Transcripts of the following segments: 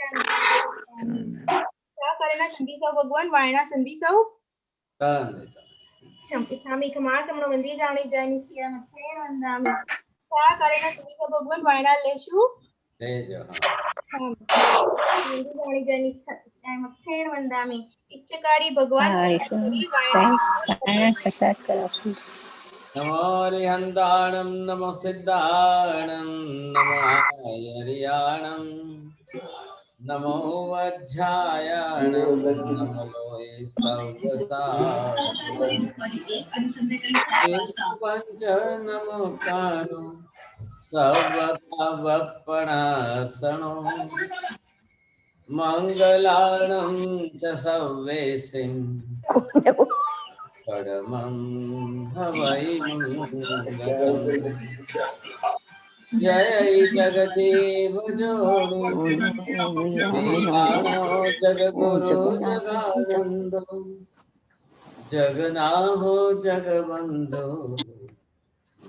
क्या करेना संधी सौ भगवान वायना संधी सौ इच्छामी खमार समनो वंदी जानी जानी सिया मथे वंदामी क्या करेना संधी सौ भगवान वायना लेशु ले जो हम वंदी जानी जानी मथे वंदामी इच्छकारी भगवान वायना प्रसाद करासु नमो हरिहंताणं नमो सिद्धाणं नमो हरियाणं नमो वज्रायणं नमो लोये सव्यसाचिनं पंच नमोकारो सर्वपावपणासनो मंगलानं च सव्येसिं परमं हवै मंगलम् जय जगदेव जोड़ो वीराणो जगगुरु जगानंदो जगनाहो जगबंधो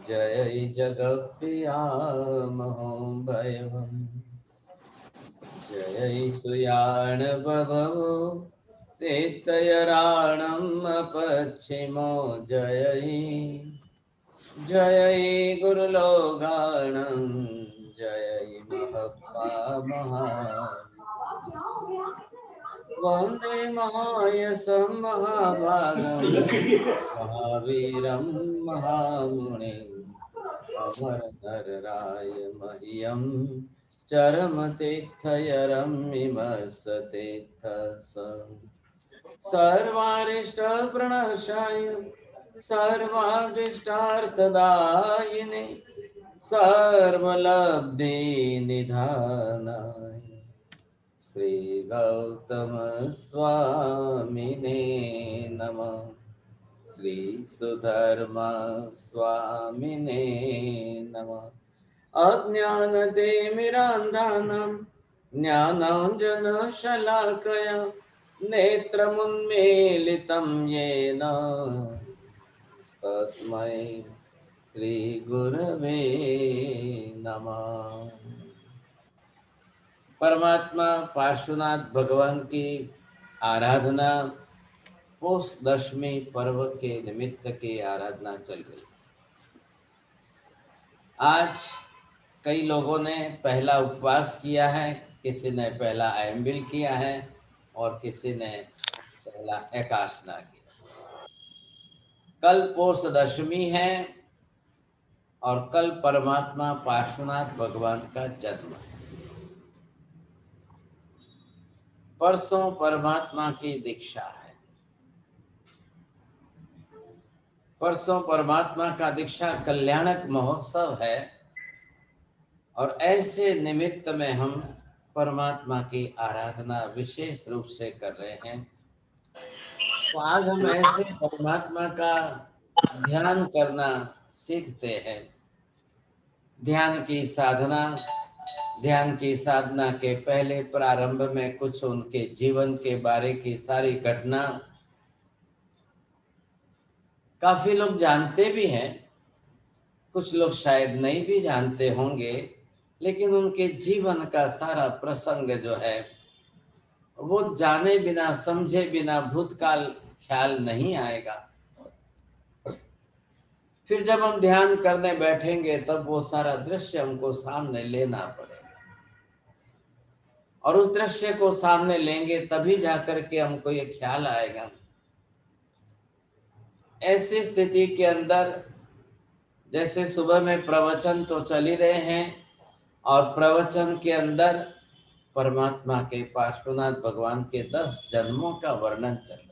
जय जगप्रिया महोभयम् जय सुयाण बभो तेतयराणम् अपच्छिमो जय जय गुरुलोगाणं जय महप्पा वंदे महायसं महाभागं महावीरं महामुनिम् अमरनरराय मह्यं चरमतीर्थयरमिमस्तेत्थस सर्वारिष्टप्रणशाय सर्वाभीष्टार्थदायिने सर्वलब्धिनिधानाय श्री गौतम स्वामिने नमः। श्री सुधर्मा स्वामिने नमः। अज्ञानतिमिरान्धानां ज्ञानाञ्जनशलाकया नेत्रमुन्मीलितं येन तस्मै श्री गुरवे नमः। परमात्मा पार्श्वनाथ भगवान की आराधना पोष दशमी पर्व के निमित्त की आराधना चल रही। आज कई लोगों ने पहला उपवास किया है, किसी ने पहला आयम्बिल किया है और किसी ने पहला एकादशना किया। कल पोष दशमी है और कल परमात्मा पार्श्वनाथ भगवान का जन्म है। परसों परमात्मा की दीक्षा है। परसों परमात्मा का दीक्षा कल्याणक महोत्सव है और ऐसे निमित्त में हम परमात्मा की आराधना विशेष रूप से कर रहे हैं। तो आज हम ऐसे परमात्मा का ध्यान करना सीखते हैं। ध्यान की साधना के पहले प्रारंभ में कुछ उनके जीवन के बारे की सारी घटना काफी लोग जानते भी हैं, कुछ लोग शायद नहीं भी जानते होंगे, लेकिन उनके जीवन का सारा प्रसंग जो है वो जाने बिना समझे बिना भूतकाल ख्याल नहीं आएगा। फिर जब हम ध्यान करने बैठेंगे तब वो सारा दृश्य हमको सामने लेना पड़ेगा और उस दृश्य को सामने लेंगे तभी जाकर के हमको ये ख्याल आएगा। ऐसी स्थिति के अंदर जैसे सुबह में प्रवचन तो चल ही रहे हैं और प्रवचन के अंदर परमात्मा के पार्श्वनाथ भगवान के 10 जन्मों का वर्णन चल रहा है।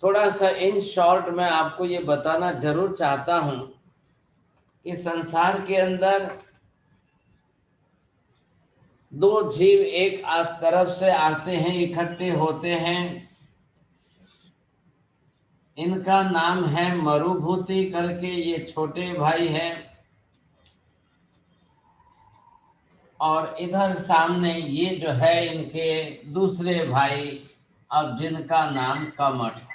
थोड़ा सा इन शॉर्ट में आपको ये बताना जरूर चाहता हूं कि संसार के अंदर दो जीव एक तरफ से आते हैं, इकट्ठे होते हैं। इनका नाम है मरुभूति करके, ये छोटे भाई हैं। और इधर सामने ये जो है इनके दूसरे भाई, अब जिनका नाम कमठ है।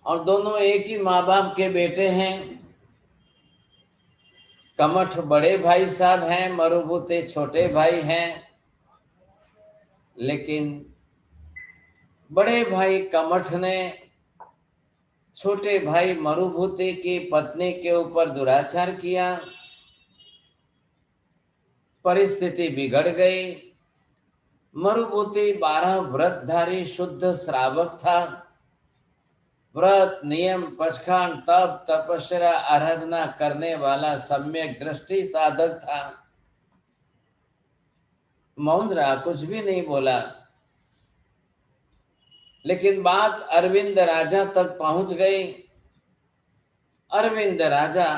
और दोनों एक ही माँ बाप के बेटे हैं। कमठ बड़े भाई साहब हैं, मरुभूति छोटे भाई हैं, लेकिन बड़े भाई कमठ ने छोटे भाई मरुभूति की पत्नी के ऊपर दुराचार किया, परिस्थिति बिगड़ गई। मरुभूति 12 व्रतधारी शुद्ध श्रावक था। व्रत, नियम, पचखान, तप, तपस्या, आराधना करने वाला सम्यक दृष्टि साधक था। मौन रहा, कुछ भी नहीं बोला। लेकिन बात अरविंद राजा तक पहुंच गई। अरविंद राजा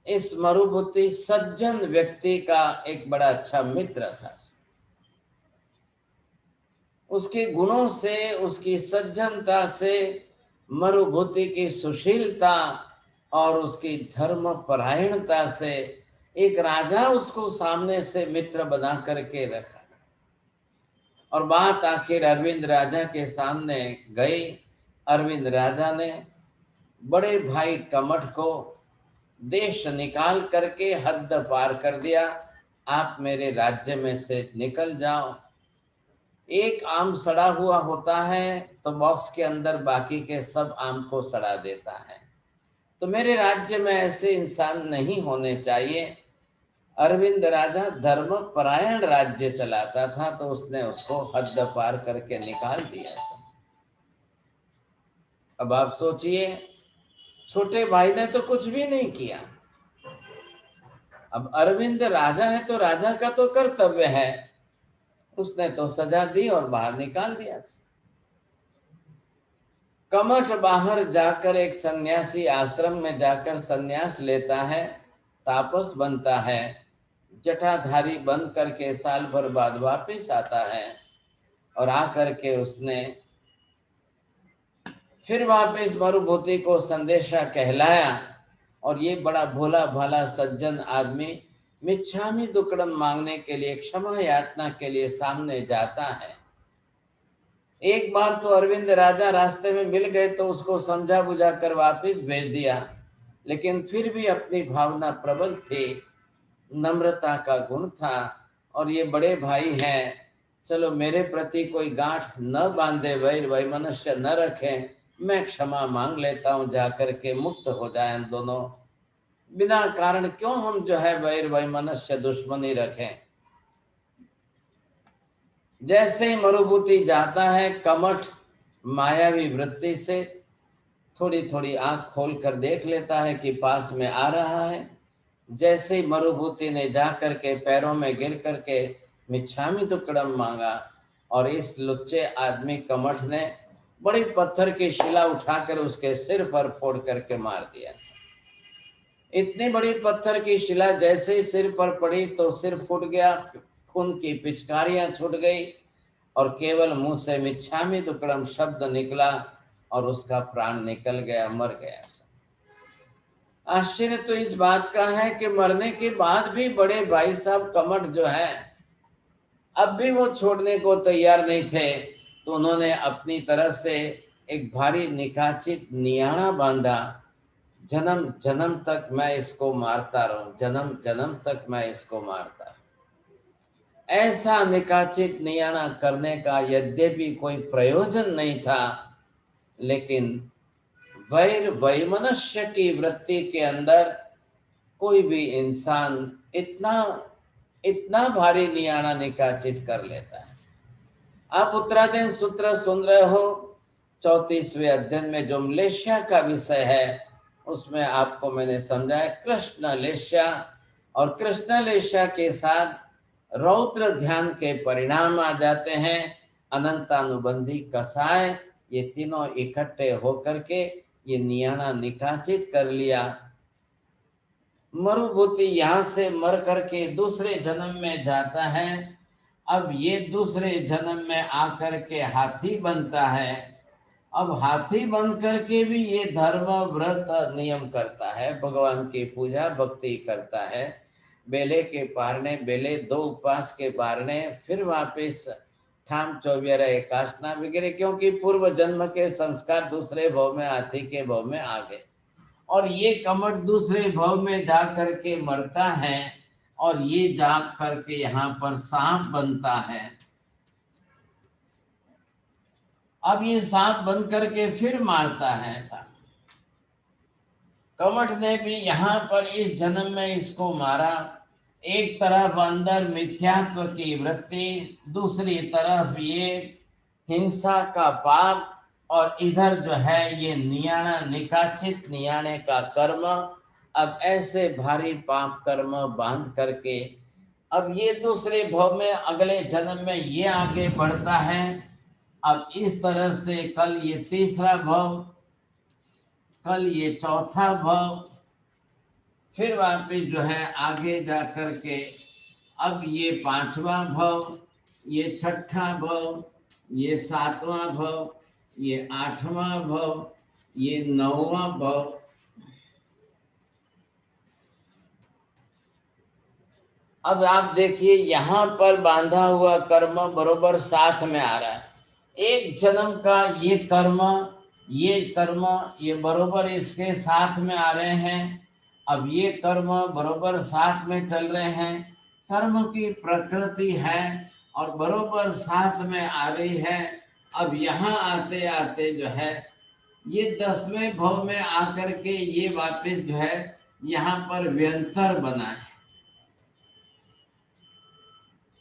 इस मरुभूति सज्जन व्यक्ति का एक बड़ा अच्छा मित्र था। उसके गुणों से, उसकी सज्जनता से, मरुभूति की सुशीलता और उसकी धर्म परायणता से एक राजा उसको सामने से मित्र बना करके रखा। और बात आखिर अरविंद राजा के सामने गई। अरविंद राजा ने बड़े भाई कमठ को देश निकाल करके हद पार कर दिया। आप मेरे राज्य में से निकल जाओ। एक आम सड़ा हुआ होता है तो बॉक्स के अंदर बाकी के सब आम को सड़ा देता है, तो मेरे राज्य में ऐसे इंसान नहीं होने चाहिए। अरविंद राजा धर्म परायण राज्य चलाता था, तो उसने उसको हद पार करके निकाल दिया। अब आप सोचिए, छोटे भाई ने तो कुछ भी नहीं किया। अब अरविंद राजा है तो राजा का तो कर्तव्य है, उसने तो सजा दी और बाहर निकाल दिया। कमठ बाहर जाकर एक सन्यासी आश्रम में जाकर सन्यास लेता है, तापस बनता है, जटाधारी बन करके साल भर बाद वापस आता है। और आकर के उसने फिर वापस मरुभूति को संदेशा कहलाया। और ये बड़ा भोला भाला सज्जन आदमी मिच्छामी दुक्कड़म मांगने के लिए, क्षमा याचना के लिए सामने जाता है। एक बार तो अरविंद राजा रास्ते में मिल गए तो उसको समझा बुझा कर वापस भेज दिया, लेकिन फिर भी अपनी भावना प्रबल थी, नम्रता का गुण था। और ये बड़े भाई हैं, चलो मेरे प्रति कोई गांठ न बांधे, वैर वैमनस्य न रखें, मैं क्षमा मांग लेता हूं, जाकर के मुक्त हो जाएं दोनों। बिना कारण क्यों हम जो है वैर वैमनस्य दुश्मनी रखें। जैसे ही मरुभूति जाता है, कमठ मायावी वृत्ति से थोड़ी थोड़ी आंख खोल कर देख लेता है कि पास में आ रहा है। जैसे ही मरुभूति ने जा करके पैरों में गिर करके मिच्छामी दुक्कड़म मांगा, और इस लुच्चे आदमी कमठ ने बड़ी पत्थर की शिला उठाकर उसके सिर पर फोड़ करके मार दिया। इतनी बड़ी पत्थर की शिला जैसे ही सिर पर पड़ी तो सिर फूट गया, खून की पिचकारियां छूट गई और केवल मुंह से मिच्छामी दुक्कड़म शब्द निकला और उसका प्राण निकल गया, मर गया। आश्चर्य तो इस बात का है कि मरने के बाद भी बड़े भाई साहब कमठ जो है अब भी वो छोड़ने को तैयार नहीं थे। तो उन्होंने अपनी तरफ से एक भारी निकाचित नियाणा बांधा, जन्म जन्म तक मैं इसको मारता रहूं, जन्म जन्म तक मैं इसको मारता रहूं। ऐसा निकाचित नियाणा करने का यद्यपि कोई प्रयोजन नहीं था, लेकिन वैर वैमनस्य की वृत्ति के अंदर कोई भी इंसान इतना भारी नियाणा निकाचित कर लेता है। आप उत्तराधीन सूत्र सुन रहे हो, 34वें अध्ययन में जो मलेशिया का विषय है उसमें आपको मैंने समझाया कृष्ण लेश्या, और कृष्ण लेश्या के साथ रौद्र ध्यान के परिणाम आ जाते हैं, अनंतानुबंधी कसाय, ये तीनों इकट्ठे होकर के ये नियाणा निकाचित कर लिया। मरुभूति यहाँ से मर करके दूसरे जन्म में जाता है। अब ये दूसरे जन्म में आकर के हाथी बनता है। अब हाथी बन करके भी ये धर्म व्रत नियम करता है, भगवान की पूजा भक्ति करता है, बेले के पारने, बेले 2 उपवास के पारने, फिर वापस ठाम चौबेरा एकासना वगैरह, क्योंकि पूर्व जन्म के संस्कार दूसरे भव में हाथी के भव में आ गए। और ये कमठ दूसरे भव में जा करके मरता है और ये जाग करके यहाँ पर सांप बनता है। अब ये सांप बन करके फिर मारता है ऐसा। कमठ ने भी यहाँ पर इस जन्म में इसको मारा। एक तरफ अंदर मिथ्यात्व की वृत्ति, दूसरी तरफ ये हिंसा का पाप, और इधर जो है ये नियाणा निकाचित नियाणे का कर्म। अब ऐसे भारी पाप कर्म बांध करके अब ये दूसरे भव में अगले जन्म में ये आगे बढ़ता है। अब इस तरह से कल ये तीसरा भव, कल ये चौथा भव, फिर वापिस जो है आगे जा कर के अब ये पांचवा भव, ये छठा भव, ये सातवां भव, ये आठवां भव, ये नौवां भव। अब आप देखिए यहाँ पर बांधा हुआ कर्म बरोबर साथ में आ रहा है। एक जन्म का ये कर्म ये बरोबर इसके साथ में आ रहे हैं। अब ये कर्म बरोबर साथ में चल रहे हैं। कर्म की प्रकृति है और बरोबर साथ में आ रही है। अब यहाँ आते आते जो है ये 10वें भव में आकर के ये वापस जो है यहाँ पर व्यंतर बना है,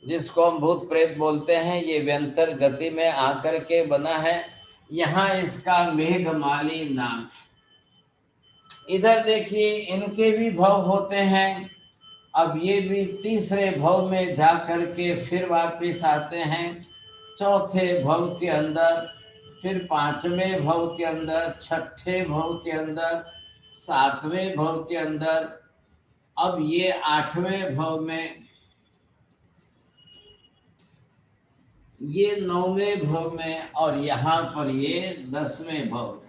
जिसको हम भूत प्रेत बोलते हैं। ये व्यंतर गति में आकर के बना है। यहाँ इसका मेघमाली नाम है। इधर देखिए इनके भी भव होते हैं। अब ये भी तीसरे भव में जा करके फिर वापस आते हैं, चौथे भव के अंदर, फिर पांचवें भव के अंदर, छठे भव के अंदर, सातवें भव के अंदर, अब ये आठवें भव में, ये 9वें भव में, और यहाँ पर ये 10वें भव में।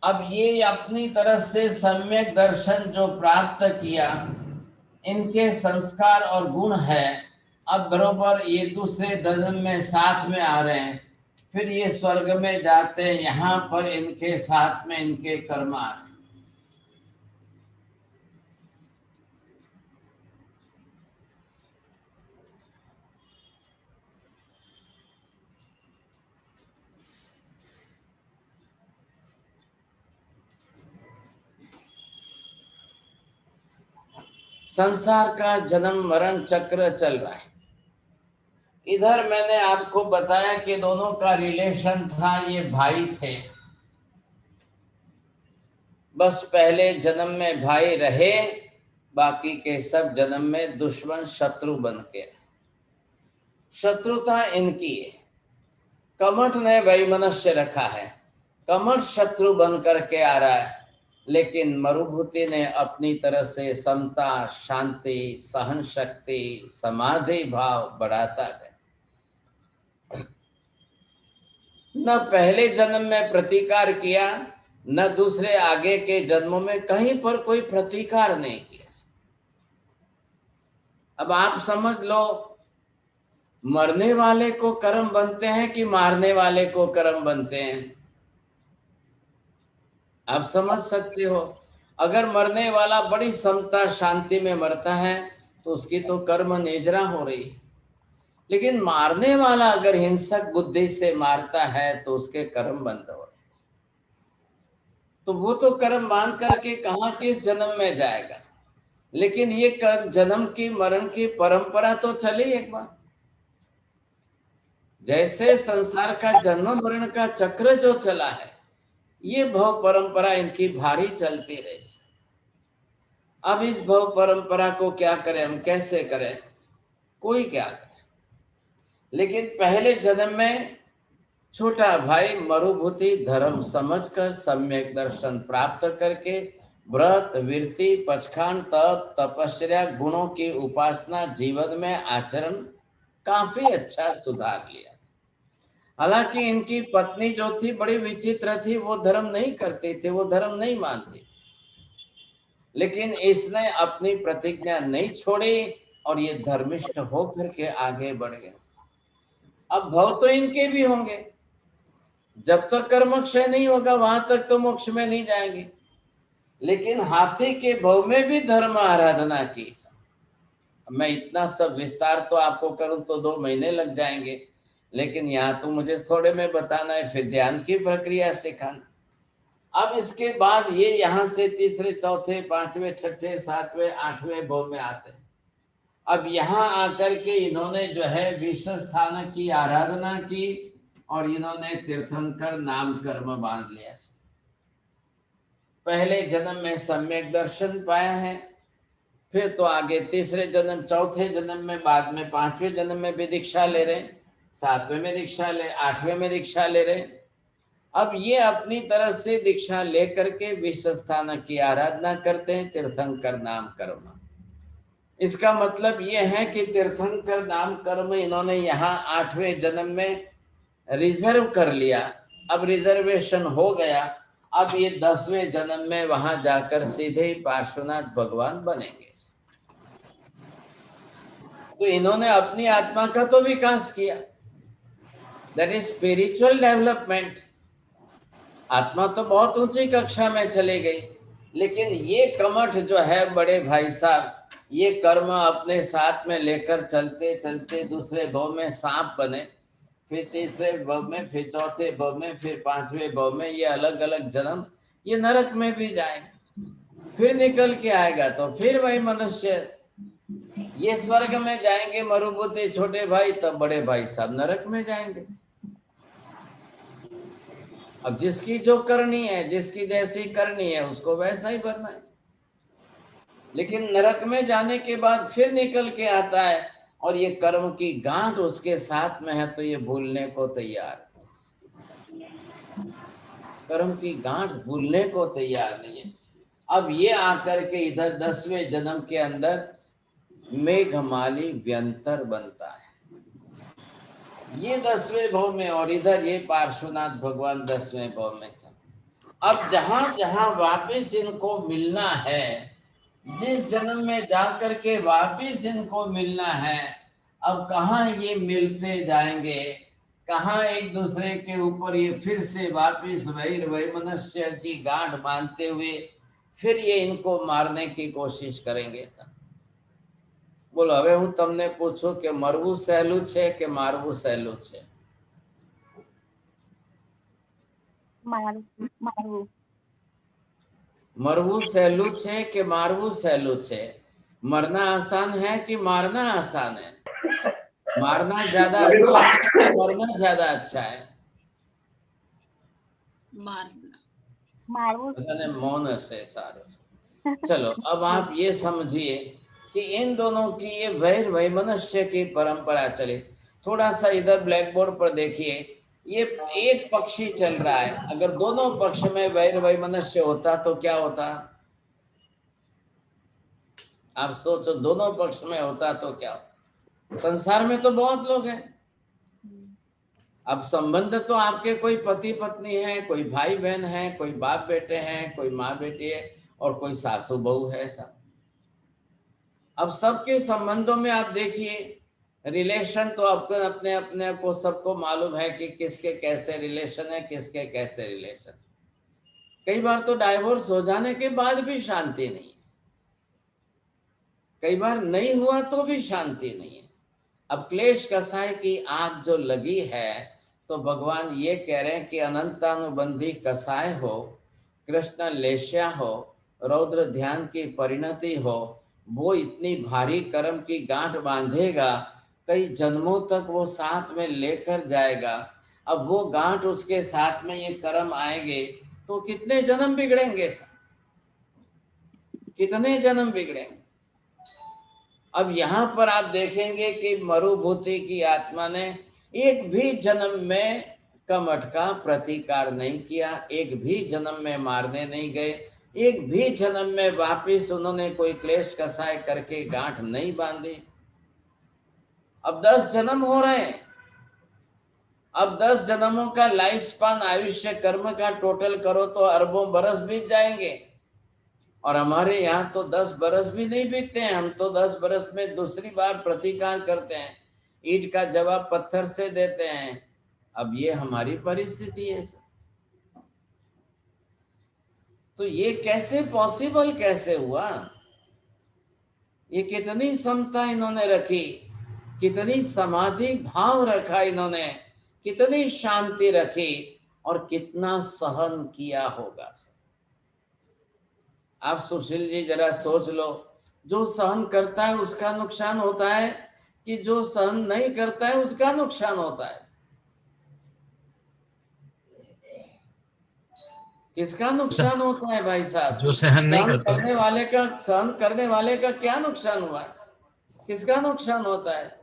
अब ये अपनी तरह से सम्यक दर्शन जो प्राप्त किया, इनके संस्कार और गुण है। अब बरोबर ये दूसरे जन्म में साथ में आ रहे हैं, फिर ये स्वर्ग में जाते हैं, यहाँ पर इनके साथ में इनके कर्म आ रहे हैं। संसार का जन्म मरण चक्र चल रहा है। इधर मैंने आपको बताया कि दोनों का रिलेशन था, ये भाई थे। बस पहले जन्म में भाई रहे, बाकी के सब जन्म में दुश्मन शत्रु बन के। शत्रुता इनकी है। कमठ ने वैमनस्य रखा है, कमठ शत्रु बन करके आ रहा है, लेकिन मरुभूति ने अपनी तरह से समता, शांति, सहन शक्ति, समाधि भाव बढ़ाता है। न पहले जन्म में प्रतिकार किया, न दूसरे आगे के जन्मों में कहीं पर कोई प्रतिकार नहीं किया। अब आप समझ लो, मरने वाले को कर्म बनते हैं कि मारने वाले को कर्म बनते हैं? आप समझ सकते हो। अगर मरने वाला बड़ी समता शांति में मरता है तो उसकी तो कर्म निद्रा हो रही है, लेकिन मारने वाला अगर हिंसक बुद्धि से मारता है तो उसके कर्म बंद हो रहे। तो वो तो कर्म मान करके कहाँ किस जन्म में जाएगा, लेकिन ये जन्म की मरण की परंपरा तो चली एक बार। जैसे संसार का जन्म मरण का चक्र जो चला है, ये भव परंपरा इनकी भारी चलती रही। अब इस भव परंपरा को क्या करें हम, कैसे करें? कोई क्या करे। लेकिन पहले जन्म में छोटा भाई मरुभूति धर्म समझकर सम्यक दर्शन प्राप्त करके व्रत, विरति, पचखान, तप, तपस्या, गुणों की उपासना जीवन में आचरण काफी अच्छा सुधार लिया। हालांकि इनकी पत्नी जो थी बड़ी विचित्र थी, वो धर्म नहीं करती थी, वो धर्म नहीं मानती थी, लेकिन इसने अपनी प्रतिज्ञा नहीं छोड़ी और ये धर्मिष्ठ होकर के आगे बढ़ गए। अब भव तो इनके भी होंगे, जब तक कर्म क्षय नहीं होगा वहां तक तो मोक्ष में नहीं जाएंगे। लेकिन हाथी के भव में भी धर्म आराधना की। मैं इतना सब विस्तार तो आपको करूं तो 2 महीने लग जाएंगे, लेकिन यहाँ तो मुझे थोड़े में बताना है, फिर ध्यान की प्रक्रिया सिखाना। अब इसके बाद ये यहाँ से तीसरे, चौथे, पांचवें, छठे, सातवें, आठवें भव में आते हैं। अब यहाँ आकर के इन्होंने जो है विश्व स्थान की आराधना की और इन्होंने तीर्थंकर नाम कर्म बांध लिया। पहले जन्म में सम्यक दर्शन पाया है, फिर तो आगे तीसरे जन्म, चौथे जन्म में, बाद में 5वें जन्म में भी दीक्षा ले रहे, 7वें में दीक्षा ले, 8वें में दीक्षा ले रहे। अब ये अपनी तरफ से दीक्षा लेकर के विश्व स्थान की आराधना करते हैं, तीर्थंकर नाम कर्म। इसका मतलब ये है कि तीर्थंकर नाम कर्म इन्होंने यहाँ 8वें जन्म में रिजर्व कर लिया। अब रिजर्वेशन हो गया, अब ये 10वें जन्म में वहां जाकर सीधे ही पार्श्वनाथ भगवान बनेंगे। तो इन्होंने अपनी आत्मा का तो विकास किया, दैट इज स्पिरिचुअल डेवलपमेंट। आत्मा तो बहुत ऊंची कक्षा में चली गई, लेकिन ये कमठ जो है बड़े भाई साहब, ये कर्म अपने साथ में लेकर चलते चलते दूसरे भव में सांप बने, फिर तीसरे भव में, फिर चौथे भव में, फिर 5वें भव में, ये अलग अलग जन्म, ये नरक में भी जाएगा, फिर निकल के आएगा तो फिर वही मनुष्य, ये स्वर्ग में जाएंगे मरुभूति छोटे भाई, तब बड़े भाई साहब नरक में जाएंगे। अब जिसकी जो करनी है, जिसकी जैसी करनी है, उसको वैसा ही भरना है। लेकिन नरक में जाने के बाद फिर निकल के आता है और ये कर्म की गांठ उसके साथ में है, तो ये भूलने को तैयार है, कर्म की गांठ भूलने को तैयार नहीं है। अब ये आकर के इधर 10वें जन्म के अंदर मेघमाली व्यंतर बनता है, ये 10वें भव में, और इधर ये पार्श्वनाथ भगवान 10वें भव में सब। अब जहां जहां वापिस इनको मिलना है, जिस जन्म में जाकर के वापिस इनको मिलना है, अब कहाँ ये मिलते जाएंगे, कहाँ एक दूसरे के ऊपर ये फिर से वापिस वही मनुष्य की गांठ बांधते हुए फिर ये इनको मारने की कोशिश करेंगे। सब बोलो, હવે હું તમને પૂછું કે મરવું સહેલું છે કે મારવું સહેલું છે? मरવું સહેલું છે કે મારવું સહેલું છે? मरना आसान है कि मारना आसान है? मारना ज्यादा अच्छा है कि मरना ज्यादा अच्छा है? मारना। मौन से सारो। चलो अब आप ये समझिए कि इन दोनों की ये वही मनुष्य की परंपरा चले। थोड़ा सा इधर ब्लैक बोर्ड पर देखिए, ये एक पक्षी चल रहा है, अगर दोनों पक्ष में वही मनुष्य होता तो क्या होता? आप सोचो, दोनों पक्ष में होता तो क्या होता? संसार में तो बहुत लोग हैं। अब संबंध तो आपके कोई पति पत्नी है, कोई भाई बहन है, कोई बाप बेटे हैं, कोई माँ बेटी है, और कोई सासू बहू है सब। अब सबके संबंधों में आप देखिए, रिलेशन तो आपको अपने अपने को सबको मालूम है कि किसके कैसे रिलेशन है, किसके कैसे रिलेशन। कई बार तो डाइवोर्स हो जाने के बाद भी शांति नहीं है, कई बार नहीं हुआ तो भी शांति नहीं है। अब क्लेश कसाय की आग जो लगी है, तो भगवान ये कह रहे हैं कि अनंतानुबंधी कसाय हो, कृष्ण लेश्या हो, रौद्र ध्यान की परिणति हो, वो इतनी भारी कर्म की गांठ बांधेगा, कई जन्मों तक वो साथ में लेकर जाएगा। अब वो गांठ उसके साथ में ये कर्म आएंगे तो कितने जन्म बिगड़ेंगे सर, कितने जन्म बिगड़ेंगे। अब यहाँ पर आप देखेंगे कि मरुभूति की आत्मा ने एक भी जन्म में कमठ का प्रतिकार नहीं किया, एक भी जन्म में मारने नहीं गए, एक भी जन्म में वापिस उन्होंने कोई क्लेश कसाय करके गांठ नहीं बांधी। अब 10 जन्म हो रहे हैं, अब 10 जन्मों का लाइफ स्पान, आयुष्य कर्म का टोटल करो तो अरबों बरस बीत जाएंगे, और हमारे यहाँ तो 10 बरस भी नहीं बीतते हैं। हम तो 10 बरस में दूसरी बार प्रतिकार करते हैं, ईंट का जवाब पत्थर से देते हैं, अब ये हमारी परिस्थिति है सर। तो ये कैसे पॉसिबल कैसे हुआ? ये कितनी समता इन्होंने रखी, कितनी समाधि भाव रखा इन्होंने, कितनी शांति रखी और कितना सहन किया होगा। आप सुशील जी जरा सोच लो, जो सहन करता है उसका नुकसान होता है कि जो सहन नहीं करता है उसका नुकसान होता है? किसका नुकसान होता है भाई साहब? जो सहन नहीं करता। सहन करने वाले का क्या नुकसान हुआ? किसका नुकसान होता है?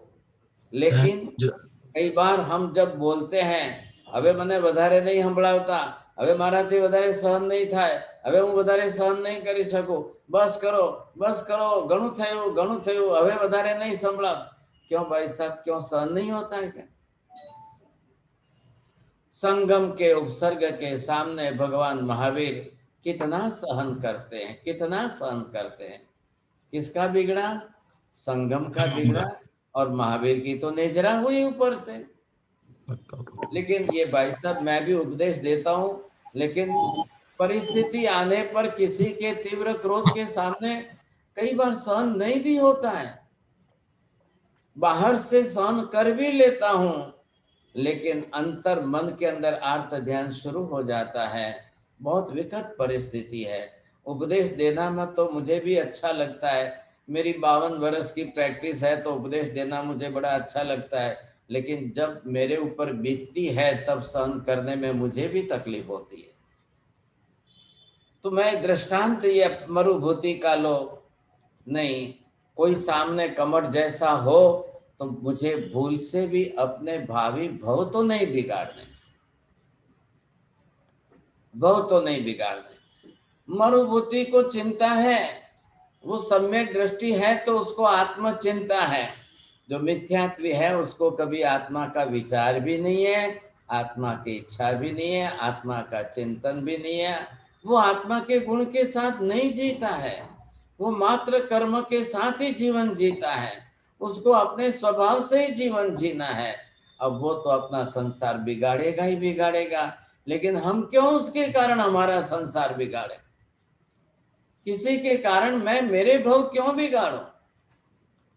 लेकिन कई बार हम जब बोलते हैं, હવે મને વધારે નહીં સંભળાવતા, હવે મારાથી વધારે સહન નહીં થાય, હવે હું વધારે સહન નહીં કરી શકું, બસ કરો, ઘણું થયું, હવે વધારે નહીં સંભળાવ. क्यों भाई साहब, क्यों सहन नहीं होता है क्या? संगम के उपसर्ग के सामने भगवान महावीर कितना सहन करते हैं, कितना सहन करते हैं. किसका बिगड़ा? संगम का बिगड़ा, और महावीर की तो नेजरा हुई ऊपर से. लेकिन ये भाई साहब, मैं भी उपदेश देता हूं, लेकिन परिस्थिति आने पर किसी के तीव्र क्रोध के सामने कई बार सहन नहीं भी होता है. बाहर से सहन कर भी लेता हूं, लेकिन अंतर मन के अंदर आर्त ध्यान शुरू हो जाता है. बहुत विकट परिस्थिति है. उपदेश देना में तो मुझे भी अच्छा लगता है, मेरी 52 वर्ष की प्रैक्टिस है, तो उपदेश देना मुझे बड़ा अच्छा लगता है. लेकिन जब मेरे ऊपर बीतती है तब सहन करने में मुझे भी तकलीफ होती है. तो मैं दृष्टांत ये मरुभूति का लो नहीं, कोई सामने कमर जैसा हो तो मुझे भूल से भी अपने भावी भव तो नहीं बिगाड़ने, मरुभूति को चिंता है, वो सम्यक दृष्टि है तो उसको आत्म चिंता है. जो मिथ्यात्व है उसको कभी आत्मा का विचार भी नहीं है, आत्मा की इच्छा भी नहीं है, आत्मा का चिंतन भी नहीं है. वो आत्मा के गुण के साथ नहीं जीता है, वो मात्र कर्म के साथ ही जीवन जीता है. उसको अपने स्वभाव से ही जीवन जीना है. अब वो तो अपना संसार बिगाड़ेगा ही बिगाड़ेगा, लेकिन हम क्यों उसके कारण हमारा संसार बिगाड़े? किसी के कारण मैं मेरे भव क्यों बिगाड़ूं?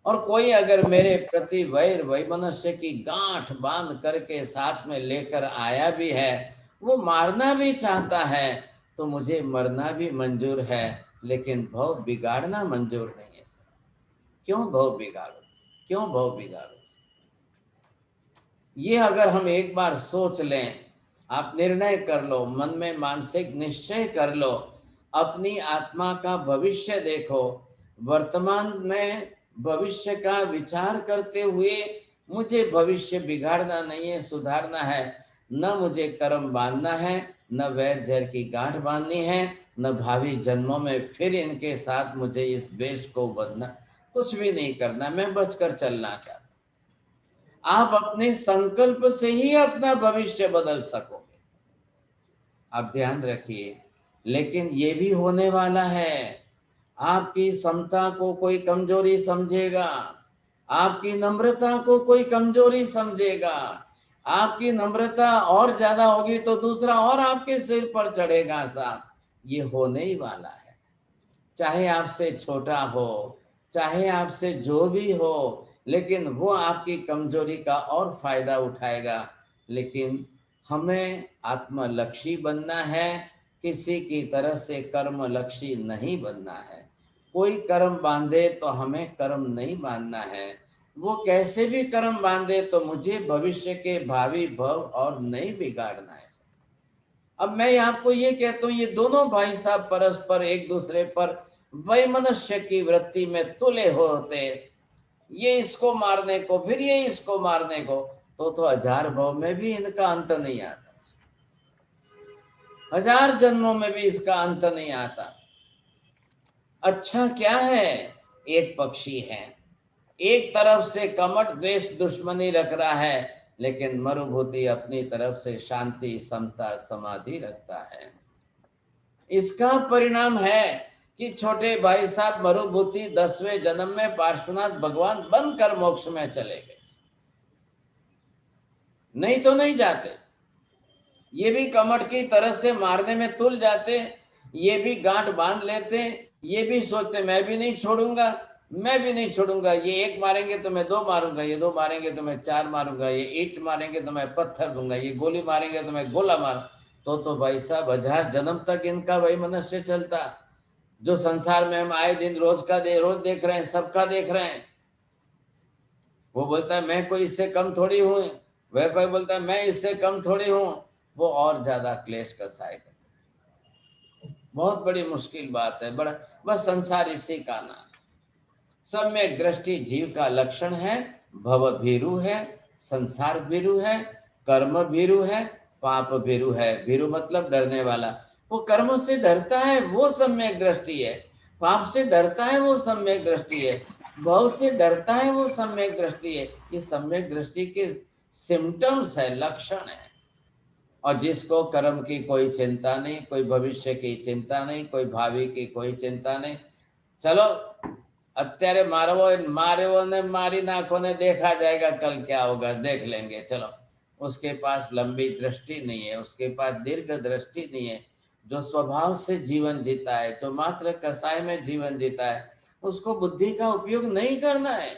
और कोई अगर मेरे प्रति वैर वैमनस्य की गांठ बांध करके साथ में लेकर आया भी है, वो मारना भी चाहता है, तो मुझे मरना भी मंजूर है, लेकिन भव बिगाड़ना मंजूर नहीं है. क्यों भव बिगाड़ो, क्यों भव बिगाड़ो? ये अगर हम एक बार सोच लें, आप निर्णय कर लो, मन में मानसिक निश्चय कर लो, अपनी आत्मा का भविष्य देखो, वर्तमान में भविष्य का विचार करते हुए मुझे भविष्य बिगाड़ना नहीं है, सुधारना है. न मुझे कर्म बांधना है, न वैर जहर की गांठ बांधनी है, न भावी जन्मों में फिर इनके साथ मुझे इस द्वेष को बदलना, कुछ भी नहीं करना. मैं बचकर चलना चाहता. आप अपने संकल्प से ही अपना भविष्य बदल सकोगे, आप ध्यान रखिए. लेकिन ये भी होने वाला है, आपकी समता को कोई कमजोरी समझेगा, आपकी नम्रता को कोई कमजोरी समझेगा. आपकी नम्रता और ज्यादा होगी तो दूसरा और आपके सिर पर चढ़ेगा. साहब, ये होने ही वाला है. चाहे आपसे छोटा हो, चाहे आपसे जो भी हो, लेकिन वो आपकी कमजोरी का और फायदा उठाएगा. लेकिन हमें आत्मलक्षी बनना है, किसी की तरह से कर्मलक्षी नहीं बनना है. कोई कर्म बांधे तो हमें कर्म नहीं बांधना है. वो कैसे भी कर्म बांधे तो मुझे भविष्य के भावी भव और नहीं बिगाड़ना है. अब मैं आपको ये कहता हूँ, ये दोनों भाई साहब परस्पर एक दूसरे पर वैमनस्य की वृत्ति में तुले होते, ये इसको मारने को, फिर ये इसको मारने को, तो 1000 भव में भी इनका अंत नहीं आता, 1000 जन्मों में भी इसका अंत नहीं आता. अच्छा क्या है, एक पक्षी है, एक तरफ से कमट द्वेष दुश्मनी रख रहा है, लेकिन मरुभूति अपनी तरफ से शांति समता समाधि रखता है. इसका परिणाम है कि छोटे भाई साहब मरुभूति 10वें जन्म में पार्श्वनाथ भगवान बनकर मोक्ष में चले गए. नहीं तो नहीं जाते। ये भी कमर की तरह से मारने में तुल जाते, ये भी गांठ बांध लेते, ये भी सोचते मैं भी नहीं छोड़ूंगा, मैं भी नहीं छोड़ूंगा, ये एक मारेंगे तो मैं दो मारूंगा, ये दो मारेंगे तो मैं चार मारूंगा, ये ईंट मारेंगे तो मैं पत्थर दूंगा, ये गोली मारेंगे तो मैं गोला मारूं। तो भाई साहब 1000 जन्म तक इनका वही मनुष्य चलता, जो संसार में हम आए दिन रोज देख रहे हैं, सबका देख रहे हैं। वो बोलता है मैं कोई इससे कम थोड़ी हूं, वह कोई बोलता है मैं इससे कम थोड़ी हूं, वो और ज्यादा क्लेश का साइड है। बहुत बड़ी मुश्किल बात है। बड़ा बस संसार इसी का नाम। सम्यक दृष्टि जीव का लक्षण है। भव भीरु है, संसार भीरु है, कर्म भीरु है, पाप भीरु है। भीरु मतलब डरने वाला। वो कर्म से डरता है वो सम्यक दृष्टि है, पाप से डरता है वो सम्यक दृष्टि है, भव से डरता है वो सम्यक दृष्टि है। ये सम्यक दृष्टि के सिम्टम्स है, लक्षण है। और जिसको कर्म की कोई चिंता नहीं, कोई भविष्य की चिंता नहीं, कोई भावी की कोई चिंता नहीं, चलो અત્યારે मारे ने मारी नाखों ने, देखा जाएगा कल क्या होगा, देख लेंगे, चलो। उसके पास लंबी दृष्टि नहीं है, उसके पास दीर्घ दृष्टि नहीं है। जो स्वभाव से जीवन जीता है, जो मात्र कसाय में जीवन जीता है, उसको बुद्धि का उपयोग नहीं करना है,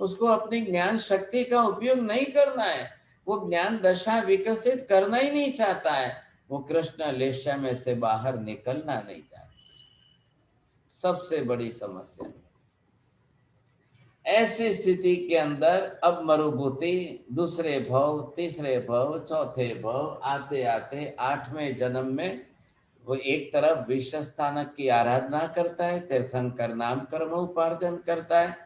उसको अपनी ज्ञान शक्ति का उपयोग नहीं करना है, वो ज्ञान दशा विकसित करना ही नहीं चाहता है, वो कृष्ण लेशा में से बाहर निकलना नहीं चाहता। सबसे बड़ी समस्या। ऐसी स्थिति के अंदर अब मरुभूति, दूसरे भव, तीसरे भव, चौथे भव, आते आते 8वें जन्म में वो एक तरफ विश्वस्थानक की आराधना करता है, तीर्थंकर नाम कर्म उपार्जन करता है।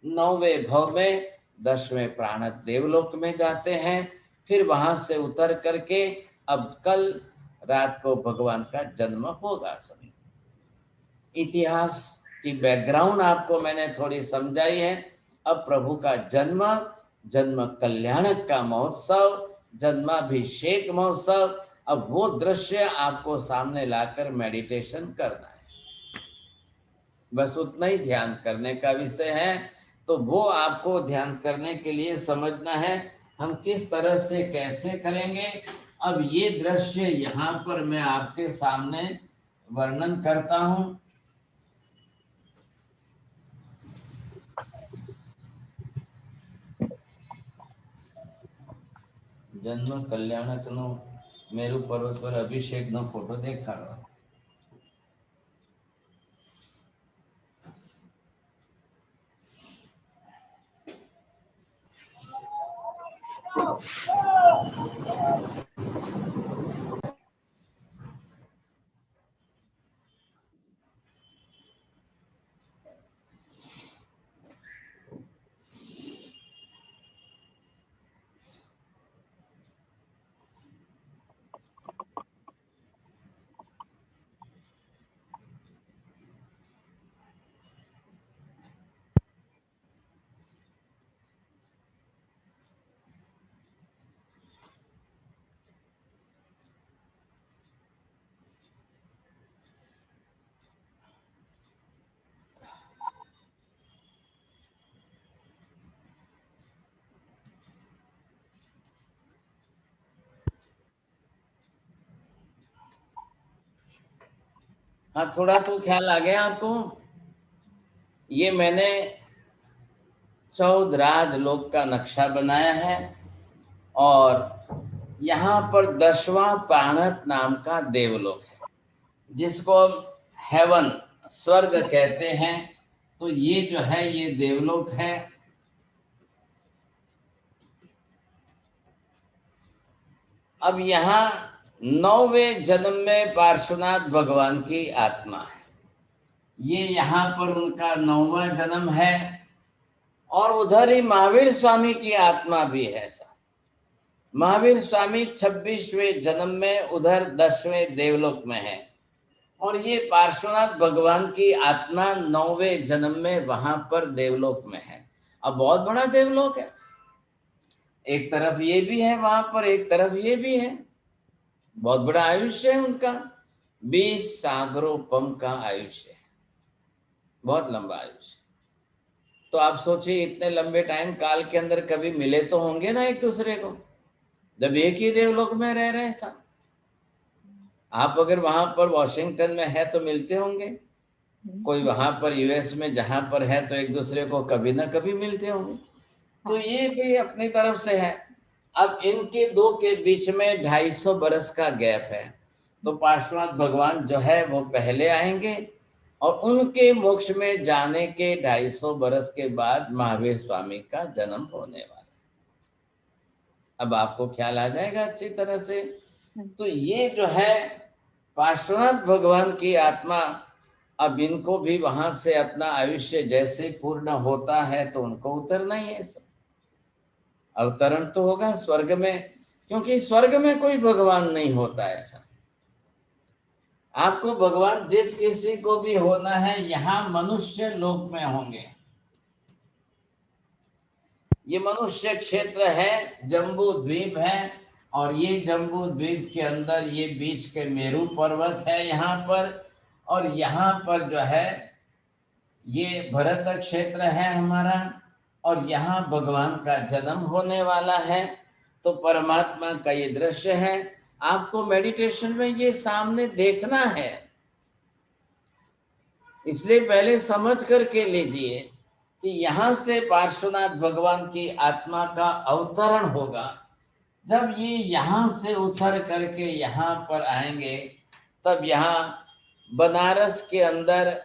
9वें भव में 10वें प्राण देवलोक में जाते हैं। फिर वहां से उतर करके अब कल रात को भगवान का जन्म होगा। सभी इतिहास की बैकग्राउंड आपको मैंने थोड़ी समझाई है। अब प्रभु का जन्म, जन्म कल्याणक का महोत्सव, जन्माभिषेक महोत्सव, अब वो दृश्य आपको सामने लाकर मेडिटेशन करना है। बस उतना ही ध्यान करने का विषय है। तो वो आपको ध्यान करने के लिए समझना है हम किस तरह से कैसे करेंगे। अब ये दृश्य यहाँ पर मैं आपके सामने वर्णन करता हूँ। जन्म कल्याणक नो मेरु पर्वत पर अभिषेक नो फोटो देखाड़ो। हाँ, थोड़ा तो ख्याल आ गया आपको। ये मैंने चौदराज लोक का नक्शा बनाया है और यहाँ पर 10वां प्राणत नाम का देवलोक है, जिसको हेवन, स्वर्ग कहते हैं। तो ये जो है ये देवलोक है। अब यहाँ 9वें जन्म में पार्श्वनाथ भगवान की आत्मा है। ये यहाँ पर उनका 9वां जन्म है। और उधर ही महावीर स्वामी की आत्मा भी है। महावीर स्वामी 26वें जन्म में उधर 10वें देवलोक में है। और ये पार्श्वनाथ भगवान की आत्मा 9वें जन्म में वहां पर देवलोक में है। अब बहुत बड़ा देवलोक है, एक तरफ ये भी है वहां पर, एक तरफ ये भी है। बहुत बड़ा आयुष्य है उनका, 20 सागरोपम का आयुष्य है, बहुत लंबा आयुष्य। तो आप सोचिए इतने लंबे टाइम काल के अंदर कभी मिले तो होंगे ना एक दूसरे को। जब एक ही देवलोक में रह रहे हैं सब। आप अगर वहां पर वॉशिंगटन में है तो मिलते होंगे, कोई वहां पर यूएस में जहां पर है तो एक दूसरे को कभी ना कभी मिलते होंगे। तो ये भी अपनी तरफ से है। अब इनके दो के बीच में 250 बरस का गैप है, तो पार्श्वनाथ भगवान जो है वो पहले आएंगे और उनके मोक्ष में जाने के 250 बरस के बाद महावीर स्वामी का जन्म होने वाला। अब आपको ख्याल आ जाएगा अच्छी तरह से। तो ये जो है पार्श्वनाथ भगवान की आत्मा, अब इनको भी वहां से अपना आयुष्य जैसे पूर्ण होता है तो उनको उतरना ही है सब। अवतरण तो होगा स्वर्ग में, क्योंकि स्वर्ग में कोई भगवान नहीं होता ऐसा। आपको भगवान जिस किसी को भी होना है यहाँ मनुष्य लोक में होंगे। ये मनुष्य क्षेत्र है, जम्बू द्वीप है, और ये जम्बू द्वीप के अंदर ये बीच के मेरू पर्वत है यहाँ पर, और यहाँ पर जो है ये भरत क्षेत्र है हमारा, और यहाँ भगवान का जन्म होने वाला है। तो परमात्मा का ये दृश्य है। आपको मेडिटेशन में ये सामने देखना है, इसलिए पहले समझ करके लीजिए कि यहाँ से पार्श्वनाथ भगवान की आत्मा का अवतरण होगा। जब ये यहाँ से उतर करके यहाँ पर आएंगे, तब यहाँ बनारस के अंदर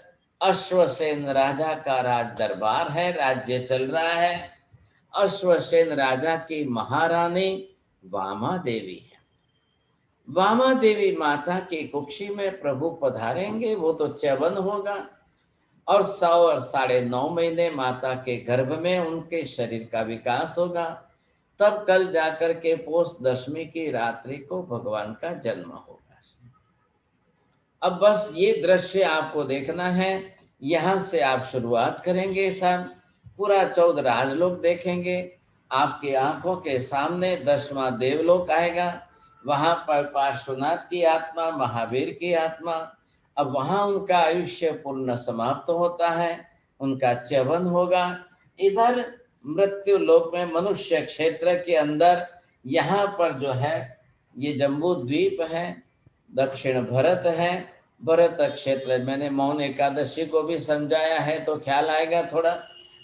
अश्वसेन राजा का राज दरबार है, राज्य चल रहा है। अश्वसेन राजा की महारानी वामा देवी है। वामा देवी माता की कुक्षी में प्रभु पधारेंगे, वो तो च्यवन होगा, और 100 और 9.5 महीने माता के गर्भ में उनके शरीर का विकास होगा। तब कल जाकर के पोष दशमी की रात्रि को भगवान का जन्म होगा। अब बस ये दृश्य आपको देखना है। यहाँ से आप शुरुआत करेंगे साहब, पूरा 14 राजलोक देखेंगे। आपकी आंखों के सामने 10वां देवलोक आएगा, वहां पर पार्श्वनाथ की आत्मा, महावीर की आत्मा। अब वहां उनका आयुष्य पूर्ण समाप्त होता है, उनका च्यवन होगा। इधर मृत्यु लोक में मनुष्य क्षेत्र के अंदर यहाँ पर जो है ये जम्बू द्वीप है, दक्षिण भरत है। भरत क्षेत्र मैंने मौन एकादशी को भी समझाया है तो ख्याल आएगा थोड़ा।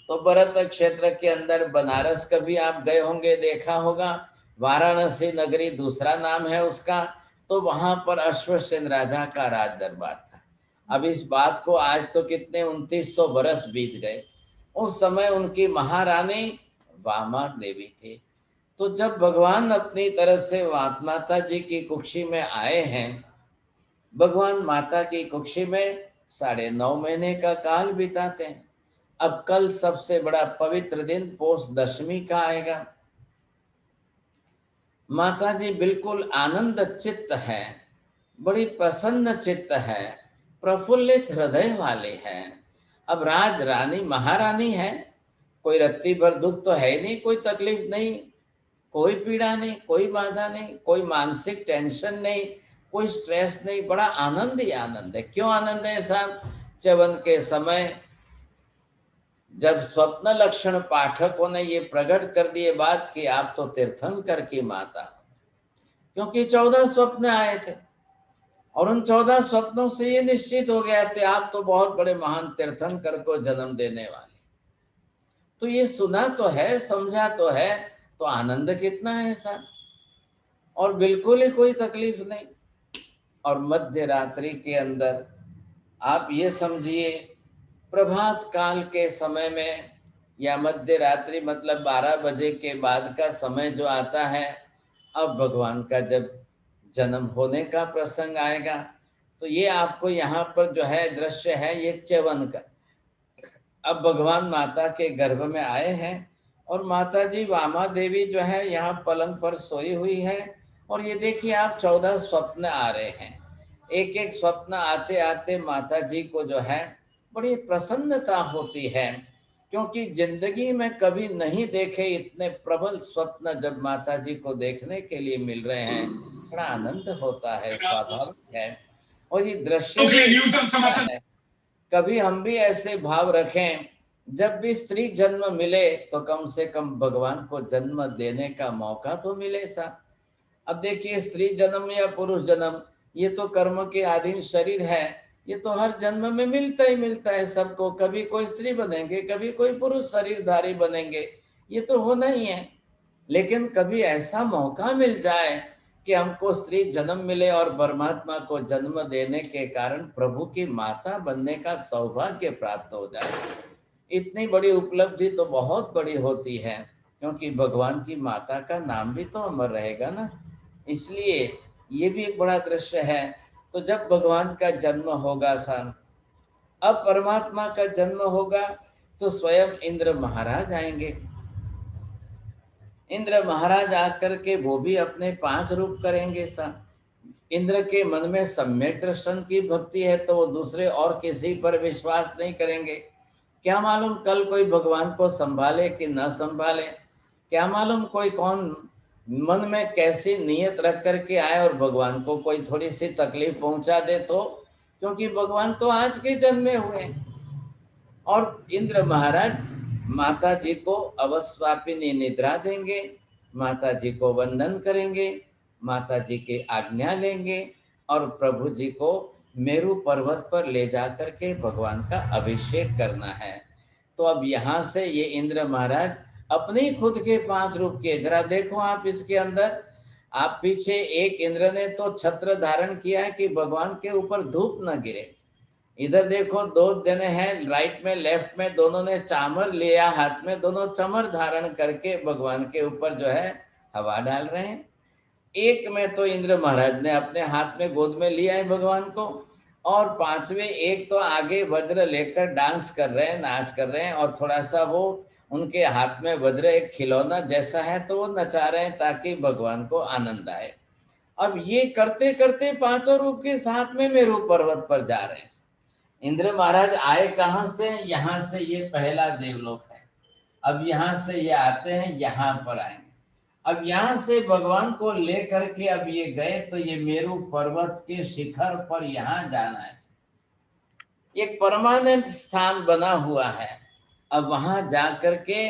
तो भरत क्षेत्र के अंदर बनारस कभी आप गए होंगे, देखा होगा, वाराणसी नगरी दूसरा नाम है उसका। तो वहां पर अश्वसेन राजा का राज दरबार था। अब इस बात को आज तो कितने 2900 बरस बीत गए। उस समय उनकी महारानी वामा देवी थी। तो जब भगवान अपनी तरह से माता जी की कुक्षी में आए हैं, भगवान माता की कुक्षी में 9.5 महीने का काल बिताते हैं। अब कल सबसे बड़ा पवित्र दिन पोष दशमी का आएगा। माता जी बिल्कुल आनंद चित्त है, बड़ी प्रसन्न चित्त है, प्रफुल्लित हृदय वाले हैं। अब राज रानी महारानी है, कोई रत्ती भर दुख तो है नहीं, कोई तकलीफ नहीं, कोई पीड़ा नहीं, कोई बाधा नहीं, कोई मानसिक टेंशन नहीं, कोई स्ट्रेस नहीं, बड़ा आनंद ही आनंद है। क्यों आनंद है साहब? च्यवन के समय जब स्वप्न लक्षण पाठकों ने ये प्रकट कर दिए बात कि आप तो तीर्थंकर की माता, क्योंकि 14 स्वप्न आए थे और उन 14 स्वप्नों से ये निश्चित हो गया थे आप तो बहुत बड़े महान तीर्थंकर को जन्म देने वाले। तो ये सुना तो है, समझा तो है, तो आनंद कितना है साहब, और बिल्कुल ही कोई तकलीफ नहीं। और मध्य रात्रि के अंदर आप ये समझिए प्रभात काल के समय में, या मध्य रात्रि मतलब 12 बजे के बाद का समय जो आता है, अब भगवान का जब जन्म होने का प्रसंग आएगा, तो ये आपको यहाँ पर जो है दृश्य है ये च्यवन का। अब भगवान माता के गर्भ में आए हैं और माता जी वामा देवी जो है यहाँ पलंग पर सोई हुई है, और ये देखिए आप 14 स्वप्न आ रहे हैं। एक एक स्वप्न आते आते माता जी को जो है बड़ी प्रसन्नता होती है, क्योंकि जिंदगी में कभी नहीं देखे इतने प्रबल स्वप्न जब माता जी को देखने के लिए मिल रहे हैं, बड़ा आनंद होता है, स्वाभाविक है। और ये दृश्य है, कभी हम भी ऐसे भाव रखें, जब भी स्त्री जन्म मिले तो कम से कम भगवान को जन्म देने का मौका तो मिले सा। अब देखिए, स्त्री जन्म या पुरुष जन्म, ये तो कर्म के अधीन शरीर है, ये तो हर जन्म में मिलता ही मिलता है सबको। कभी कोई स्त्री बनेंगे, कभी कोई पुरुष शरीरधारी बनेंगे, ये तो होना ही है। लेकिन कभी ऐसा मौका मिल जाए कि हमको स्त्री जन्म मिले और परमात्मा को जन्म देने के कारण प्रभु की माता बनने का सौभाग्य प्राप्त हो जाए, इतनी बड़ी उपलब्धि तो बहुत बड़ी होती है, क्योंकि भगवान की माता का नाम भी तो अमर रहेगा ना। इसलिए ये भी एक बड़ा दृश्य है। तो जब भगवान का जन्म होगा सन, अब परमात्मा का जन्म होगा, तो स्वयं इंद्र महाराज आएंगे। इंद्र महाराज आकर के वो भी अपने 5 रूप करेंगे सा। इंद्र के मन में सम्यक दर्शन की भक्ति है, तो वो दूसरे और किसी पर विश्वास नहीं करेंगे। क्या मालूम कल कोई भगवान को संभाले कि न संभाले, क्या मालूम कोई कौन मन में कैसी नीयत रख करके आए और भगवान को कोई थोड़ी सी तकलीफ पहुंचा दे, तो क्योंकि भगवान तो आज के जन्मे हुए हैं। और इंद्र महाराज माता जी को अवस्वापिनी निद्रा देंगे, माता जी को वंदन करेंगे, माता जी की आज्ञा लेंगे और प्रभु जी को मेरु पर्वत पर ले जाकर के भगवान का अभिषेक करना है। तो अब यहाँ से ये इंद्र महाराज अपने खुद के 5 रूप के, जरा देखो आप इसके अंदर, आप पीछे एक इंद्र ने तो छत्र धारण किया है कि भगवान के ऊपर धूप न गिरे। इधर देखो 2 जने हैं, राइट में लेफ्ट में, दोनों ने चामर लिया हाथ में, दोनों चमर धारण करके भगवान के ऊपर जो है हवा डाल रहे हैं। एक में तो इंद्र महाराज ने अपने हाथ में गोद में लिया है भगवान को, और 5वें एक तो आगे वज्र लेकर डांस कर रहे हैं, नाच कर रहे हैं, और थोड़ा सा वो उनके हाथ में वज्र एक खिलौना जैसा है, तो वो नचा रहे हैं ताकि भगवान को आनंद आए। अब ये करते करते 5 रूप के साथ में मेरु पर्वत पर जा रहे हैं। इंद्र महाराज आए कहाँ से? यहाँ से, ये पहला देवलोक है। अब यहाँ से ये आते हैं, यहाँ पर आएंगे। अब यहाँ से भगवान को ले करके अब ये गए, तो ये मेरु पर्वत के शिखर पर यहाँ जाना है। एक परमानेंट स्थान बना हुआ है। अब वहां जा करके,